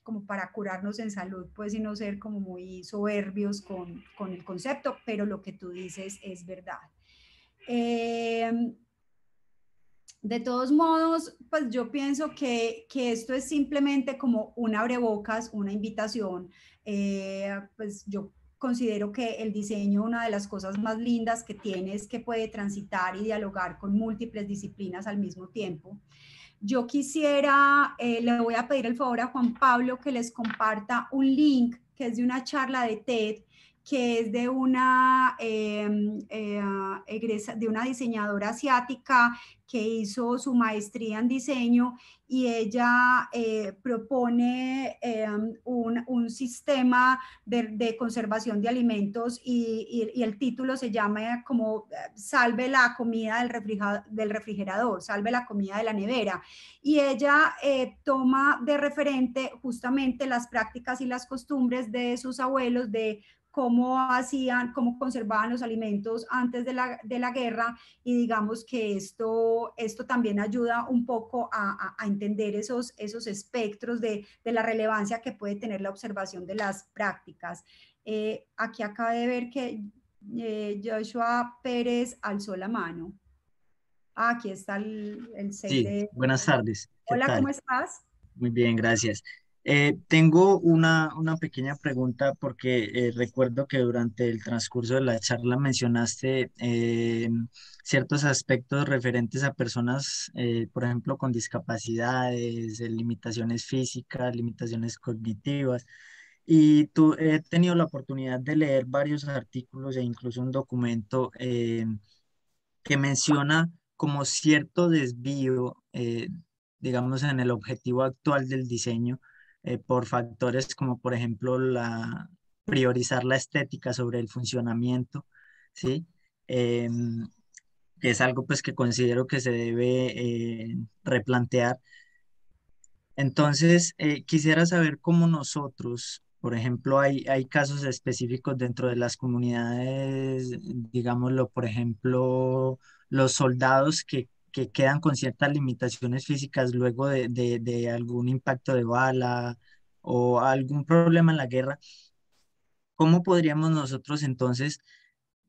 como para curarnos en salud, pues, y no ser como muy soberbios con el concepto, pero lo que tú dices es verdad. De todos modos, pues yo pienso que esto es simplemente como un abrebocas, una invitación. Pues yo considero que el diseño, una de las cosas más lindas que tiene es que puede transitar y dialogar con múltiples disciplinas al mismo tiempo. Yo quisiera, le voy a pedir el favor a Juan Pablo que les comparta un link que es de una charla de TED, que es de de una diseñadora asiática que hizo su maestría en diseño y ella propone un sistema de conservación de alimentos y el título se llama como Salve la comida del refrigerador, salve la comida de la nevera. Y ella toma de referente justamente las prácticas y las costumbres de sus abuelos, de cómo hacían, cómo conservaban los alimentos antes de la guerra, y digamos que esto también ayuda un poco a entender esos espectros de la relevancia que puede tener la observación de las prácticas. Aquí acabo de ver que Joshua Pérez alzó la mano. Aquí está el 6 Sí, de... buenas tardes. ¿Qué Hola, ¿cómo tal? estás? Muy bien, gracias. Tengo una pequeña pregunta porque recuerdo que durante el transcurso de la charla mencionaste ciertos aspectos referentes a personas, por ejemplo, con discapacidades, limitaciones físicas, limitaciones cognitivas. Y he tenido la oportunidad de leer varios artículos e incluso un documento que menciona como cierto desvío, digamos, en el objetivo actual del diseño, por factores como, por ejemplo, priorizar la estética sobre el funcionamiento, ¿sí? Que es algo pues que considero que se debe replantear. Entonces, quisiera saber cómo nosotros, por ejemplo, hay casos específicos dentro de las comunidades, digámoslo, por ejemplo, los soldados que quedan con ciertas limitaciones físicas luego de algún impacto de bala o algún problema en la guerra. ¿Cómo podríamos nosotros entonces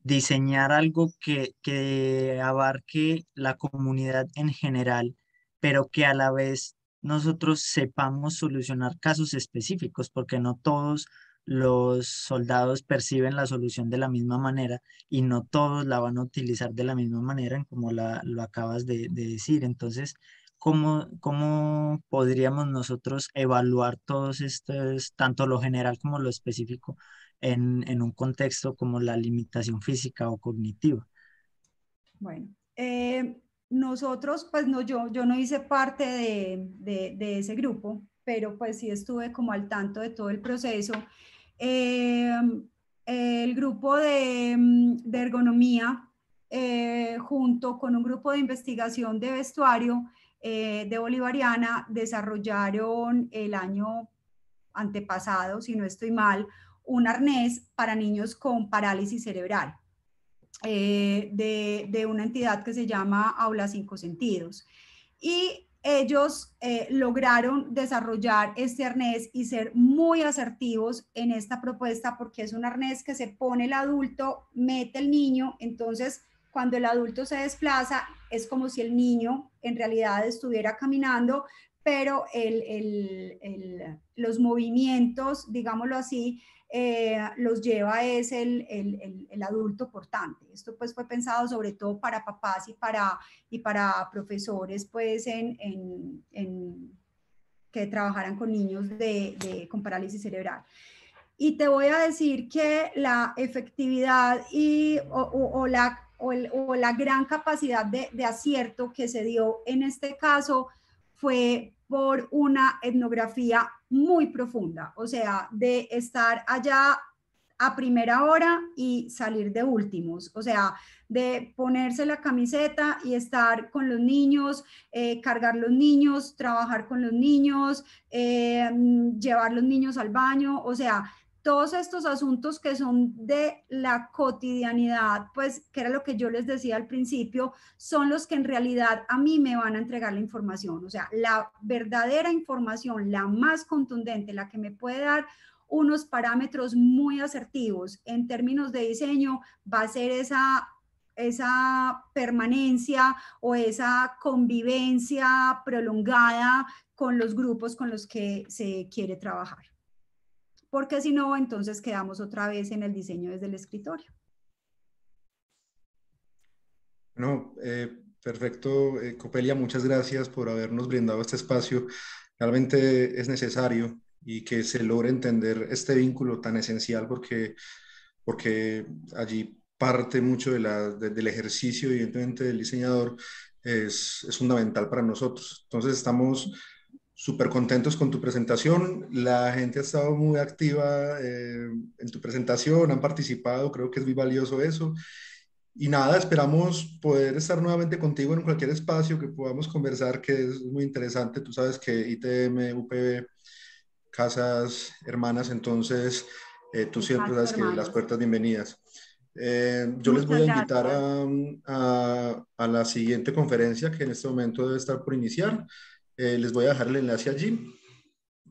diseñar algo que abarque la comunidad en general, pero que a la vez nosotros sepamos solucionar casos específicos, porque no todos los soldados perciben la solución de la misma manera y no todos la van a utilizar de la misma manera en como lo acabas de decir? Entonces, ¿cómo podríamos nosotros evaluar todos estos, tanto lo general como lo específico, en un contexto como la limitación física o cognitiva. Bueno, nosotros, pues no, yo no hice parte de ese grupo, pero pues sí estuve como al tanto de todo el proceso. El grupo de ergonomía, junto con un grupo de investigación de vestuario de Bolivariana, desarrollaron el año antepasado, si no estoy mal, un arnés para niños con parálisis cerebral. De una entidad que se llama Aula 5 Sentidos. Y ellos lograron desarrollar este arnés y ser muy asertivos en esta propuesta, porque es un arnés que se pone el adulto, mete el niño, entonces cuando el adulto se desplaza es como si el niño en realidad estuviera caminando, pero los movimientos, digámoslo así, los lleva es el adulto portante. Esto pues fue pensado sobre todo para papás y para profesores pues que trabajaran con niños con parálisis cerebral. Y te voy a decir que la efectividad o la gran capacidad de acierto que se dio en este caso fue por una etnografía muy profunda, o sea, de estar allá a primera hora y salir de últimos, o sea, de ponerse la camiseta y estar con los niños, cargar los niños, trabajar con los niños, llevar los niños al baño, o sea, todos estos asuntos que son de la cotidianidad, pues que era lo que yo les decía al principio, son los que en realidad a mí me van a entregar la información. O sea, la verdadera información, la más contundente, la que me puede dar unos parámetros muy asertivos en términos de diseño, va a ser esa permanencia o esa convivencia prolongada con los grupos con los que se quiere trabajar. Porque si no, entonces quedamos otra vez en el diseño desde el escritorio. No, perfecto, Copelia, muchas gracias por habernos brindado este espacio. Realmente es necesario y que se logre entender este vínculo tan esencial porque allí parte mucho del ejercicio, evidentemente, del diseñador es fundamental para nosotros. Entonces estamos súper contentos con tu presentación. La gente ha estado muy activa en tu presentación, han participado, creo que es muy valioso eso. Y nada, esperamos poder estar nuevamente contigo en cualquier espacio que podamos conversar, que es muy interesante. Tú sabes que ITM, UPB, casas hermanas, entonces tú siempre sabes que las puertas bienvenidas. Yo les voy a invitar a la siguiente conferencia que en este momento debe estar por iniciar. Les voy a dejar el enlace allí.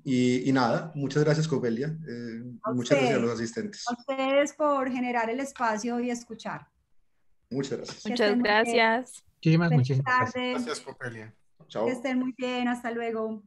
Y nada, muchas gracias, Copelia. Muchas gracias a los asistentes. A ustedes por generar el espacio y escuchar. Muchas gracias. Muchas gracias. Muchísimas gracias. Gracias, Copelia. Chao. Que estén muy bien, hasta luego.